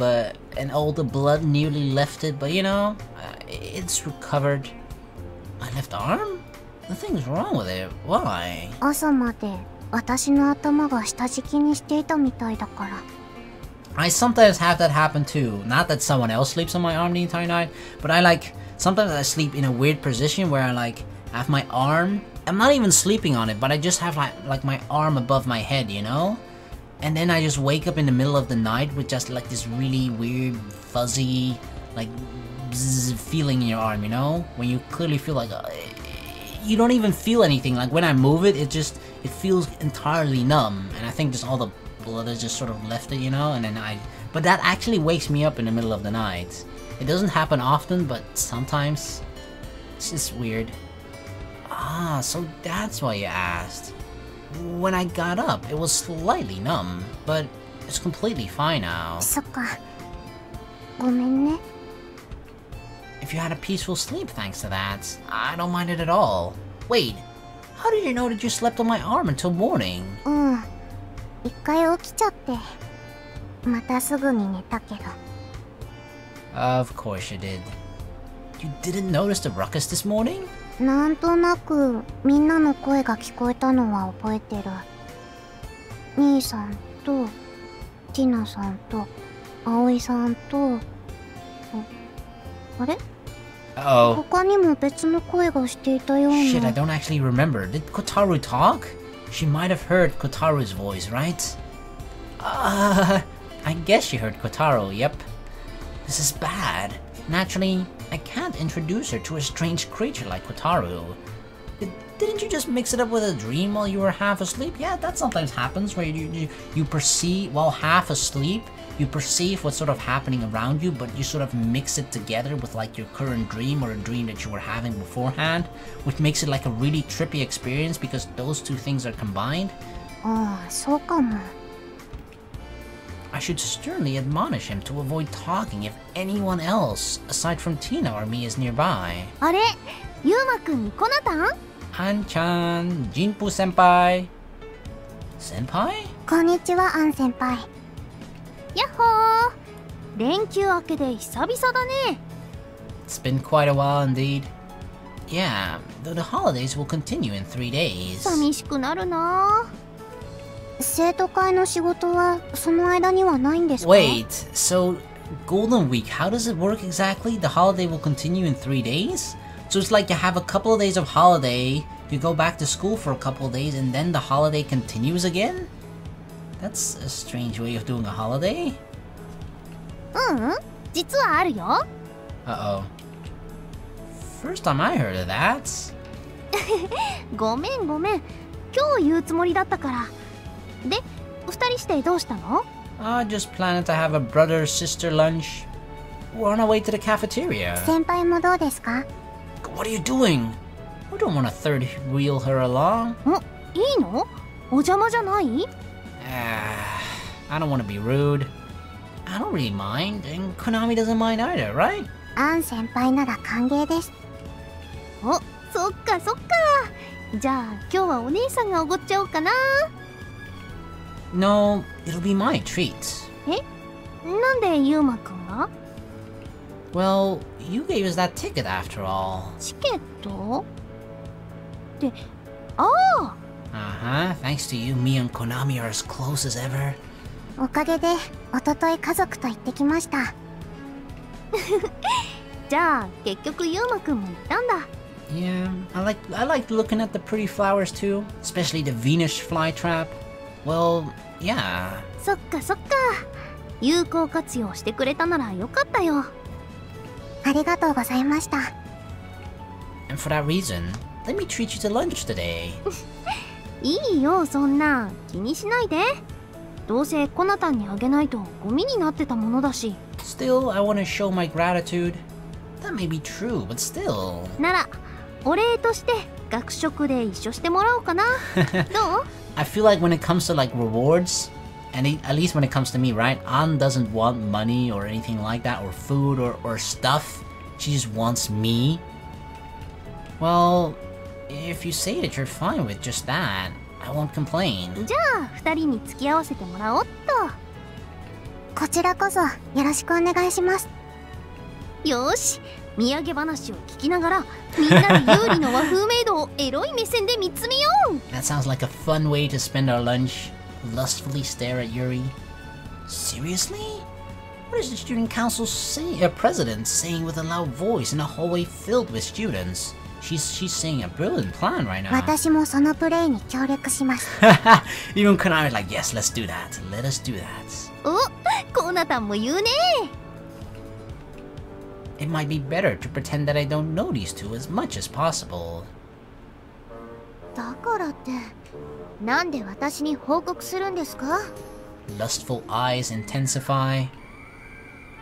and all the blood nearly left it, but you know, it's recovered. My left arm? Nothing's wrong with it. Why? 朝まで私の頭が下敷きにしていたみたいだから。I sometimes have that happen too. Not that someone else sleeps on my arm the entire night, but sometimes I sleep in a weird position where I have my arm. I'm not even sleeping on it, but I just have like my arm above my head, you know? And then I just wake up in the middle of the night with just like this really weird, fuzzy, like bzz feeling in your arm, you know? When you clearly feel like you don't even feel anything. Like when I move it, it feels entirely numb, and I think just all the blood has just sort of left it, you know. And then but that actually wakes me up in the middle of the night. It doesn't happen often, but sometimes. It's just weird. Ah, so that's why you asked. When I got up, it was slightly numb, but it's completely fine now. そっか。ごめんね。If you had a peaceful sleep thanks to that, I don't mind it at all. Wait, how did you know that you slept on my arm until morning? うん。一回起きちゃって。またすぐに寝たけど。Of course you did. You didn't notice the ruckus this morning? なんとなくみんなの声が聞こえたのは覚えてる。兄さんとティナさんと葵さんとあれ？ Uh-oh. 他にも別の声がしていたような。 Shit, I don't actually remember. Did Kotaru talk? She might have heard Kotaru's voice, right? I guess she heard Kotaru, yep. This is bad. Naturally, I can't introduce her to a strange creature like Kotaru. Didn't you just mix it up with a dream while you were half asleep? Yeah, that sometimes happens, where you perceive, while half asleep, you perceive what's sort of happening around you, but you sort of mix it together with like your current dream or a dream that you were having beforehand, which makes it like a really trippy experience because those two things are combined. ああ、そうかも。I should sternly admonish him to avoid talking if anyone else, aside from Tina or me, is nearby. あれ、ユウマくんに来なたん？ Han-chan, Jinpu senpai. Senpai? こんにちは、アン先輩。やっほー。連休明けで久々だね。It's been quite a while indeed. Yeah, though the holidays will continue in 3 days. 寂しくなるな。生徒会の仕事はその間にはないんですか？ Wait, so Golden Week, how does it work exactly? The holiday will continue in 3 days? So it's like you have a couple of days of holiday, you go back to school for a couple of days, and then the holiday continues again? That's a strange way of doing a holiday. 実はあるよ。Uh-oh. First time I heard of that. ごめん。今日言うつもりだったから。で、二人してどうしたの？ Just planning to have a brother-sister lunch. We're on our way to the cafeteria. 先輩もどうですか？ What are you doing? We don't want to third wheel her along. いいの？お邪魔じゃない？ I don't want to be rude. I don't really mind, and Konami doesn't mind either, right? アン先輩なら歓迎です。お、そっか。じゃあ今日はお姉さんがおごっちゃおうかな。No, it'll be my treat. なんでユウマくんが？ Well, you gave us that ticket after all. チケット？って、Uh-huh, thanks to you, me and Konami are as close as ever. おかげで一昨日家族と行ってきました。じゃあ結局ユウマくんも行ったんだ。Yeah, I liked looking at the pretty flowers too, especially the Venus flytrap. Well, yeah. そっか。有効活用してくれたならよかったよ。ありがとうございました。And for that reason, let me treat you to lunch today. いいよ、そんな気にしないで。どうせコナタンにあげないとゴミになってたものだし。Still, I want to show my gratitude. That may be true, but still. なら、お礼として学食で一緒してもらおうかな。どう？ I feel like when it comes to like rewards, and at least when it comes to me, right? An doesn't want money or anything like that, or food or stuff. She just wants me. Well, if you say that you're fine with just that, I won't complain. じゃあ二人に付き合わせてもらおうっと。こちらこそよろしくお願いします。よーし、土産話を聞きながらみんなで有利の和風メイドをエロい目線で見つめよう。That sounds like a fun way to spend our lunch. Lustfully stare at Yuri. Seriously? What is the student council president saying with a loud voice in a hallway filled with students? She's saying a brilliant plan right now. 私もそのプレイに協力します。Even Konami's like, yes, let's do that. Let us do that. お、コナタンも言うね。It might be better to pretend that I don't know these two as much as possible. だからって、なんで私に報告するんですか？ Lustful eyes intensify.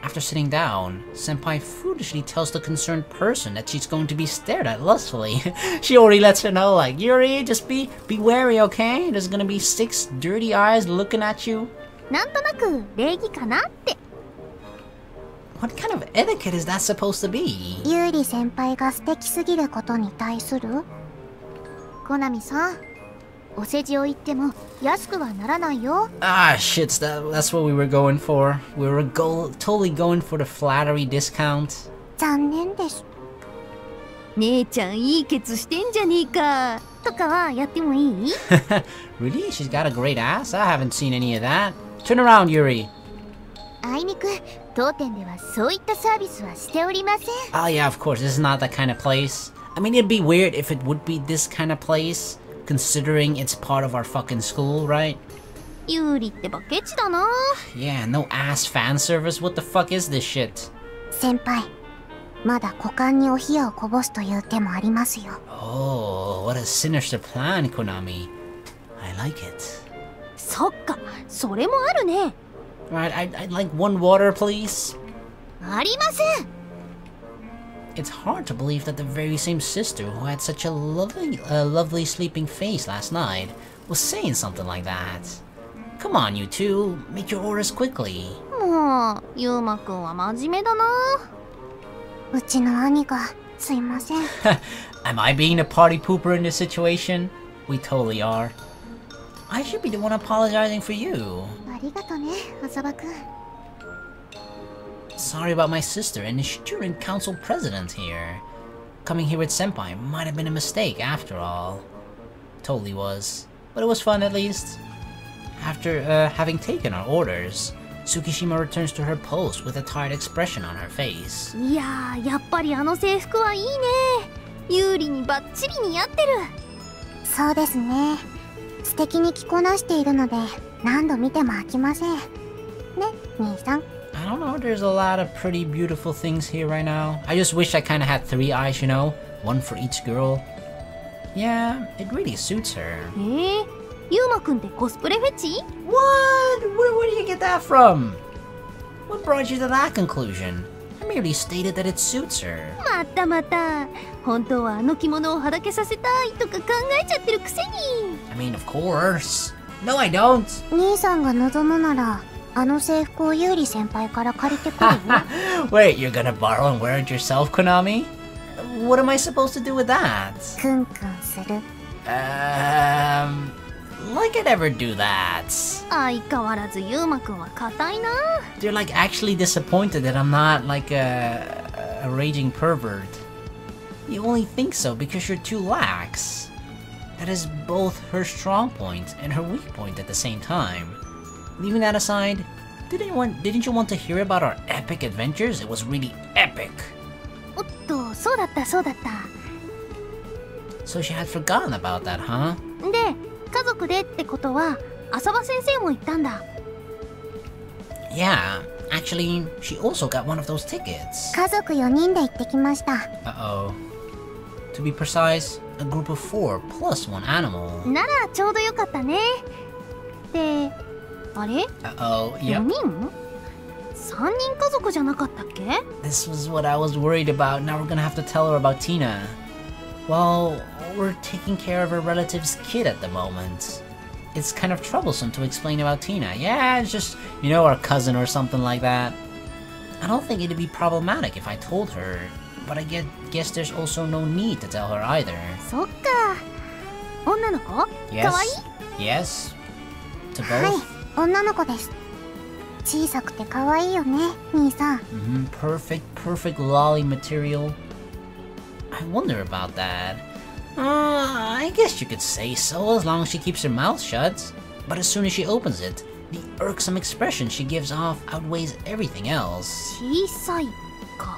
After sitting down, Senpai foolishly tells the concerned person that she's going to be stared at lustfully. She already lets her know, like, Yuri, just be wary, okay? There's gonna be 6 dirty eyes looking at you. なんとなく礼儀かなって。What kind of etiquette is that supposed to be? ユーリ先輩が素敵すぎることに対する？コナミさん、お世辞を言っても安くはならないよ。Ah, shit, that's what we were going for. We were totally going for the flattery discount. 残念です。姉ちゃんいいケツしてんじゃねえか。とかはやってもいい？ Really? She's got a great ass? I haven't seen any of that. Turn around, Yuri. あいにく当店ではそういったサービスはしておりません。Oh yeah, of course, this is not that kind of place. I mean, it'd be weird if it would be this kind of place, considering it's part of our fucking school, right? ユーリってバケチだな。Yeah, no ass fan service. What the fuck is this shit? 先輩、まだ股間にお冷やをこぼすという手もありますよ。Oh, what a sinister plan, Konami. I like it. そっか、それもあるね。Right, I'd like 1 water, please. ありません。It's hard to believe that the very same sister who had such a lovely sleeping face last night was saying something like that. Come on, you two, make your orders quickly. もう、ユウマくんは真面目だな。うちの兄が、すいません。Am I being a party pooper in this situation? We totally are. I should be the one apologizing for you. ありがとね、アサバくん。Sorry about my sister and the student council president here. Coming here with Senpai might have been a mistake after all. Totally was. But it was fun at least. After having taken our orders, Tsukishima returns to her post with a tired expression on her face. いやー、やっぱりあの制服はいいね。有利にバッチリ似合ってる。そうですね。素敵に着こなしているので何度見ても飽きません。ね、兄さん。I don't know, there's a lot of pretty beautiful things here right now. I just wish I kinda had 3 eyes, you know? One for each girl. Yeah, it really suits her. ユウマくんってコスプレフェチ？ What? Where do you get that from? What brought you to that conclusion? I merely stated that it suits her. またまた。本当はあの着物をはだけさせたいとか考えちゃってるくせに。I mean, of course. No, I don't. 兄さんが望むなら、あの制服をユウリ先輩から借りてくるよ。Wait, you're gonna borrow and wear it yourself, Konami? What am I supposed to do with that? クンクンする。Like I'd ever do that. 相変わらずユウマくんは硬いな。They're like actually disappointed that I'm not like a raging pervert. You only think so because you're too lax. That is both her strong point and her weak point at the same time. Leaving that aside, didn't you want to hear about our epic adventures? It was really epic. おっと、そうだったそうだった。So she had forgotten about that, huh? で、家族でってことは、浅場先生も言ったんだ。Yeah, actually, she also got one of those tickets. 家族4人で行ってきました。Uh-oh. To be precise, a group of 4 plus 1 animal. ならちょうどよかったね。で、あれ？ Uh-oh, yep. 4人？ 3人家族じゃなかったっけ？ This was what I was worried about. Now we're gonna have to tell her about Tina. Well, we're taking care of her relative's kid at the moment. It's kind of troublesome to explain about Tina. Yeah, it's just, you know, our cousin or something like that. I don't think it'd be problematic if I told her, but I guess there's also no need to tell her either. そっか。女の子？ Yes. かわいい？ Yes. To はい、 both? 女の子です。小さくて可愛いよね、兄さん。Perfect lolly material. I wonder about that. I guess you could say so as long as she keeps her mouth shut. But as soon as she opens it, the irksome expression she gives off outweighs everything else. 小さいか。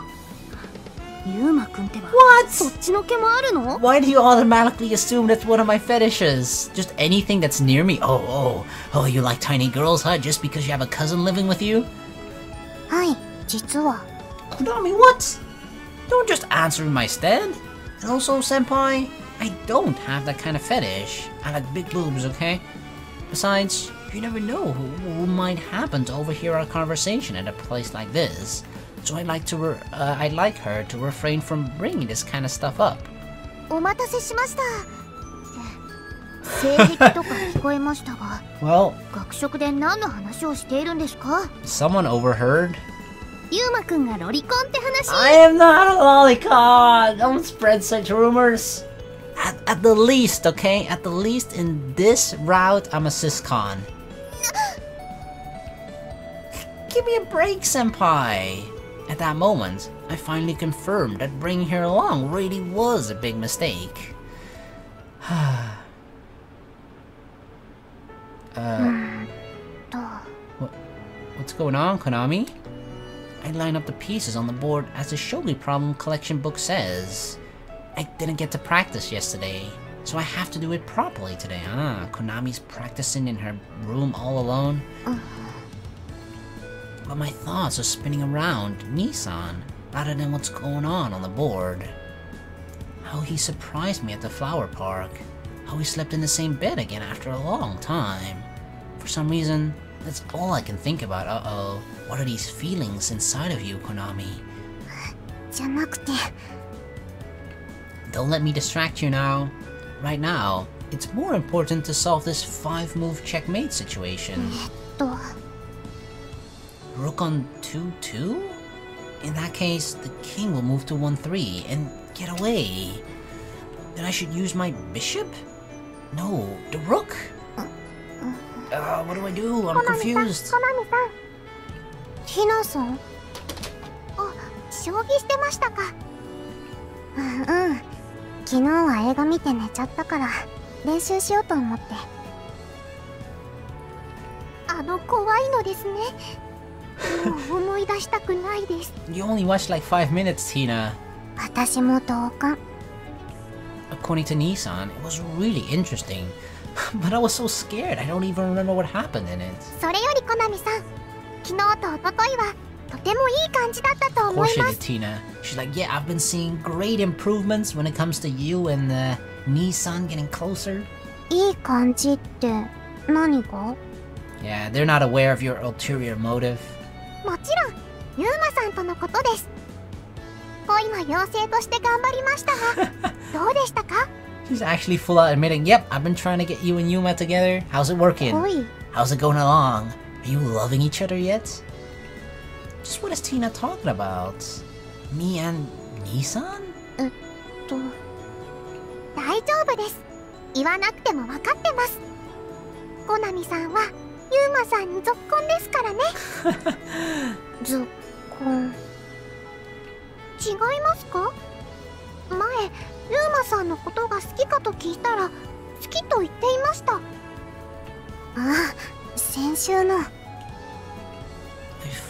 ユウマくんってば。 What? そっちの毛もあるの？ Why do you automatically assume that's one of my fetishes? Just anything that's near me? Oh, you like tiny girls, huh? Just because you have a cousin living with you? はい、実は。 Konami, what? Don't just answer in my stead. And also, senpai, I don't have that kind of fetish. I like big boobs, okay? Besides, you never know who might happen to overhear our conversation at a place like this. So I'd like her to refrain from bringing this kind of stuff up. お待たせしました。性癖とか聞こえましたが。Well, 学食で何の話をしているんですか？ someone overheard. ユウマくんがロリコンって話。 I am not a lolicon! Don't spread such rumors. At the least, okay? At the least in this route, I'm a siscon. Give me a break, senpai! At that moment, I finally confirmed that bringing her along really was a big mistake. What's going on, Konami? I line up the pieces on the board as the Shogi Problem collection book says. I didn't get to practice yesterday, so I have to do it properly today. Konami's practicing in her room all alone. But my thoughts are spinning around Nissan rather than what's going on the board. How he surprised me at the flower park. How we slept in the same bed again after a long time. For some reason, that's all I can think about. Uh-oh. What are these feelings inside of you, Konami? じゃなくて。 Don't let me distract you now. Right now, it's more important to solve this 5-move checkmate situation. Rook on 2-2? In that case, the king will move to 1-3 and get away. Then I should use my bishop? No, the rook? What do I do? I'm confused. ひなさん。将棋してましたか。うん。昨日は映画見て寝ちゃったから練習しようと思って。怖いのですね。もう思い出したくないです。You only watched like 5 minutes, Tina. 私も同感。According to Nissan, it was really interesting. But I was so scared, I don't even remember what happened in it. それよりコナミさん、昨日と一昨日はとてもいい感じだったと Of 思い course ま she す。 did, Tina. She's like, yeah, I've been seeing great improvements when it comes to you and Nissan getting closer. いい感じって何が？ Yeah, they're not aware of your ulterior motive. もちろん、ユーマさんとのことです。恋の妖精として頑張りましたが、どうでしたか？ She's actually full out admitting, yep, I've been trying to get you and Yuma together. How's it working? 恋？ How's it going along? Are you loving each other yet? Just what is Tina talking about? Me and Nissan? 大丈夫です。言わなくても分かってます。コナミさんはユーマさんにぞっこんですからね。ぞっこん。違いますか？前、ユーマさんのことが好きかと聞いたら、好きと言っていました。ああ、先週の。I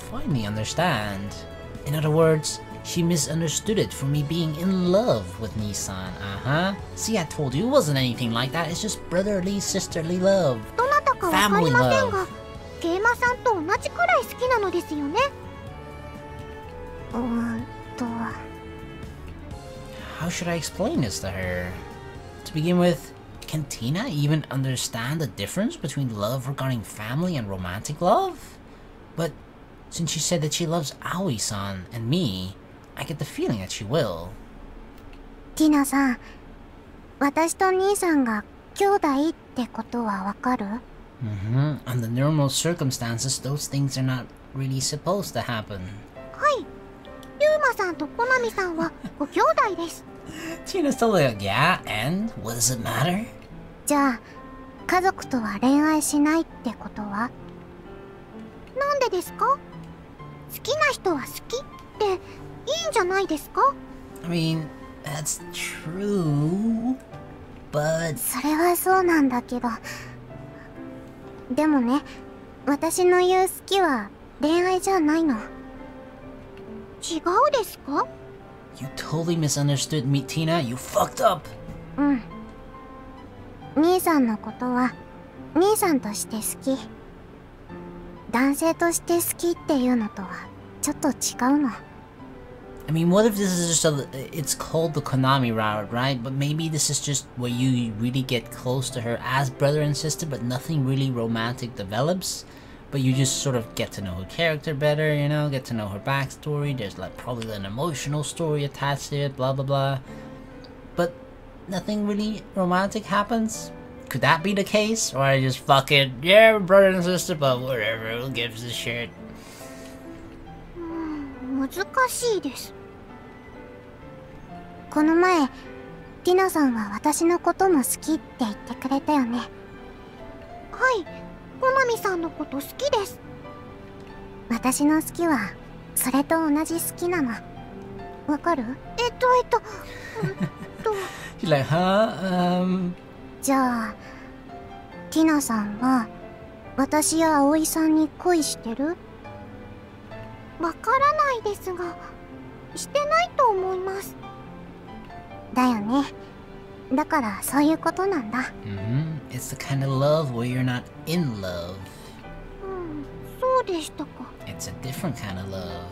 finally understand. In other words, she misunderstood it for me being in love with Nissan. Uh-huh. See, I told you it wasn't anything like that. It's just brotherly, sisterly love. どなたかわかりませんが、ケイマさんと同じくらい好きなのですよね。How should I explain this to her? To begin with, can Tina even understand the difference between love regarding family and romantic love? But since she said that she loves Aoi-san and me, I get the feeling that she will. ティナさん、私と兄さんが兄弟ってことはわかる？ Mm-hmm. Under normal circumstances, those things are not really supposed to happen. はい。ユーマさんとコナミさんはご兄弟です。Tina's totally like, yeah, and what does it matter? じゃあ、家族とは恋愛しないってことは？なんでですか？好きな人は好きっていいんじゃないですか？ I mean, that's true, but... それはそうなんだけど。でもね、私の言う好きは恋愛じゃないの。違うですか？ You totally misunderstood me, Tina. You fucked up. うん。兄さんのことは兄さんとして好き。男性として好きっていうのとはちょっと違うの。I mean, what if this is just it's called the Konami route, right? But maybe this is just where you really get close to her as brother and sister, but nothing really romantic develops. But you just sort of get to know her character better, you know, get to know her backstory. There's like probably an emotional story attached to it, blah blah blah. But nothing really romantic happens? Could that be the case? Or I just fucking, yeah, we're brother and sister, but whatever, who gives a shit? 難しいです。この前、ティナさんは私のことも好きって言ってくれたよね。はい、コナミさんのこと好きです。私の好きはそれと同じ好きなの。わかる？She's like, huh? じゃあ、ティナさんは私や葵さんに恋してる？わからないですが、してないと思います。だよね。だからそういうことなんだ。Mm-hmm. It's the kind of love where you're not in love. そうでしたか。It's a different kind of love.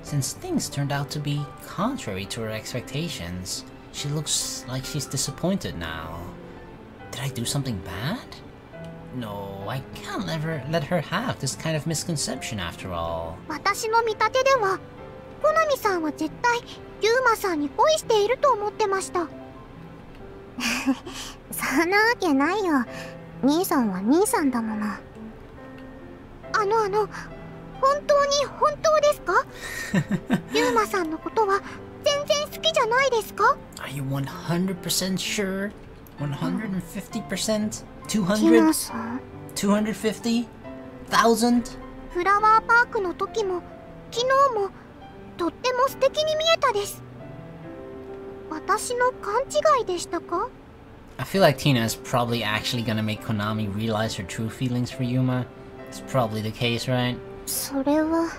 Since things turned out to be contrary to her expectations, she looks like she's disappointed now. Did I do something bad? No, I can't let her have this kind of misconception after all. 私の見立てでは、コナミさんは絶対ユーマさんに恋していると思ってました。そんなわけないよ。兄さんは兄さんだもの。本当ですか？ユーマさんのことは全然好きじゃないですか？ Are you 100% sure? 150%? ティ 200? ナさん。 250? 1000? フラワーパークの時も昨日もとっても素敵に見えたです。私の勘違いでしたか？ I feel like Tina is probably actually gonna make Konami realize her true feelings for Yuma. It's probably the case, right? それは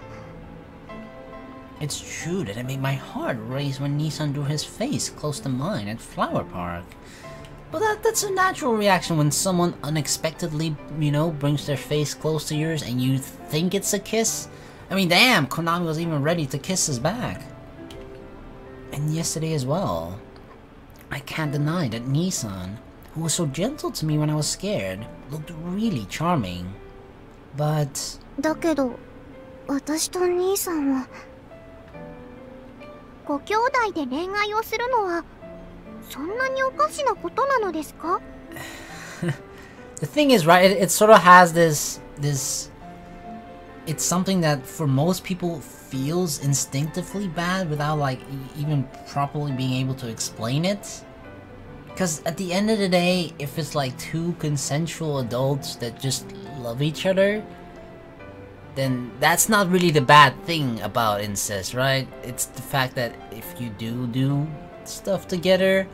It's true that it made my heart race when Nissan drew his face close to mine at Flower Park. But that's a natural reaction when someone unexpectedly, you know, brings their face close to yours and you think it's a kiss. I mean, damn, Konami was even ready to kiss us back. And yesterday as well. I can't deny that Nissan, who was so gentle to me when I was scared, looked really charming. But... だけど、私と兄さんはご兄弟で恋愛をするのはそんなにおかしなことなのですか？ The thing is, right, it sort of has this... It's something that for most people feels instinctively bad without like even properly being able to explain it. Because at the end of the day, if it's like two consensual adults that just love each other, then that's not really the bad thing about incest, right? It's the fact that if you do stuff together,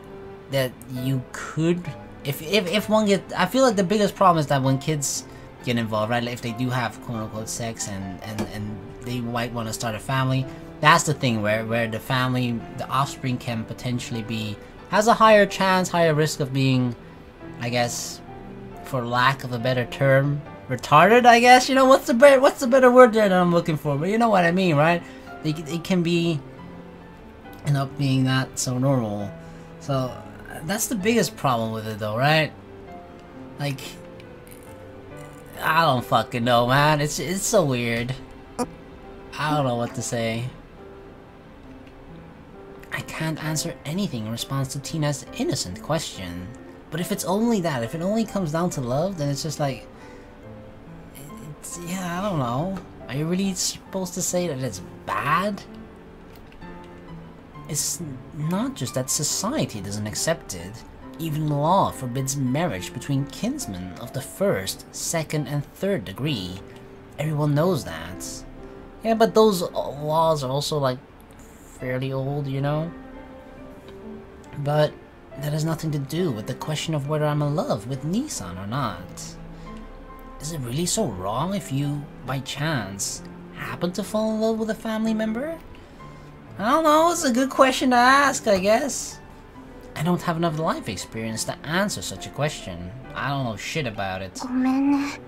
that you could, if one get, I feel like the biggest problem is that when kids get involved, right? Like if they do have quote-unquote sex and they might want to start a family, that's the thing where the family, the offspring can potentially be, has a higher chance, higher risk of being, I guess, for lack of a better term, retarded, I guess. You know, what's the better word there that I'm looking for? But you know what I mean, right? It can be, end up being not so normal. So that's the biggest problem with it though, right? Like, I don't fucking know, man. It's so weird. I don't know what to say. I can't answer anything in response to Tina's innocent question. But if it's only that, if it only comes down to love, then it's just like... yeah, I don't know. Are you really supposed to say that it's bad? It's not just that society doesn't accept it. Even law forbids marriage between kinsmen of the first, second, and third degree. Everyone knows that. Yeah, but those laws are also like fairly old, you know? But that has nothing to do with the question of whether I'm in love with Nissan or not. Is it really so wrong if you, by chance, happen to fall in love with a family member? I don't know, it's a good question to ask, I guess. I don't have enough life experience to answer such a question. I don't know shit about it. ごめんね。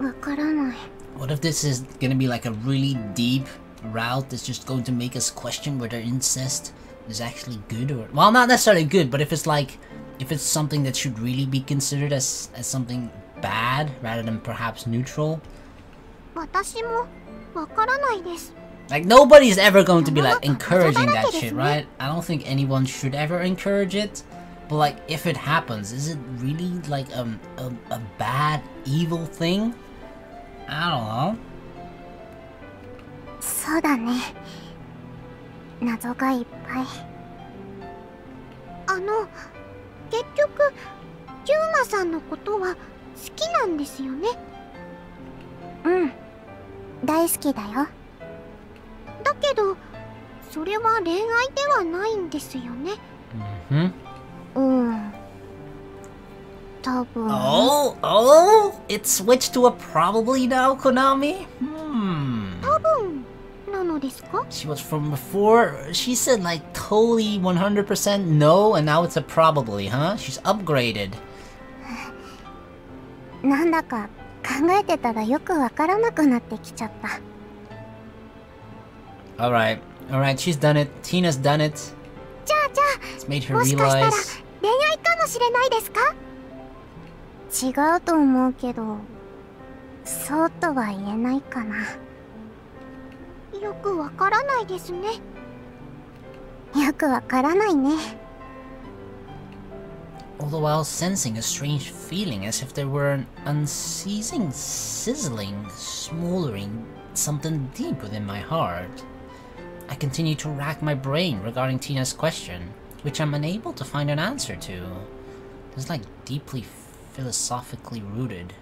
わからない。 What if this is gonna be like a really deep route that's just going to make us question whether incest is actually good or... well, not necessarily good, but if it's like... if it's something that should really be considered as something bad rather than perhaps neutral. 私もわからないです。 Like, nobody's ever going to be like encouraging that shit, right? I don't think anyone should ever encourage it. But like, if it happens, is it really like a bad, evil thing? I don't know. そうだね。謎がいっぱい。結局、ユーマさんのことは好きなんですよね。うん、大好きだよ。だけど、それは恋愛ではないんですよね。うん。多分。Oh, it switched to a probably now, Konami? 多分なのですか? She was from before, she said like totally 100% no, and now it's a probably, huh? She's upgraded. なんだか考えてたらよくわからなくなってきちゃった。Alright, she's done it. Tina's done it. じゃあ、 It's made her もしかしたら realize. 恋愛かもしれないですか? 違うと思うけど、そうとは言えないかな。よくわからないですね。よくわからないね。All the while sensing a strange feeling as if there were an unceasing sizzling, smoldering something deep within my heart. I continue to rack my brain regarding Tina's question, which I'm unable to find an answer to. It's like deeply philosophically rooted.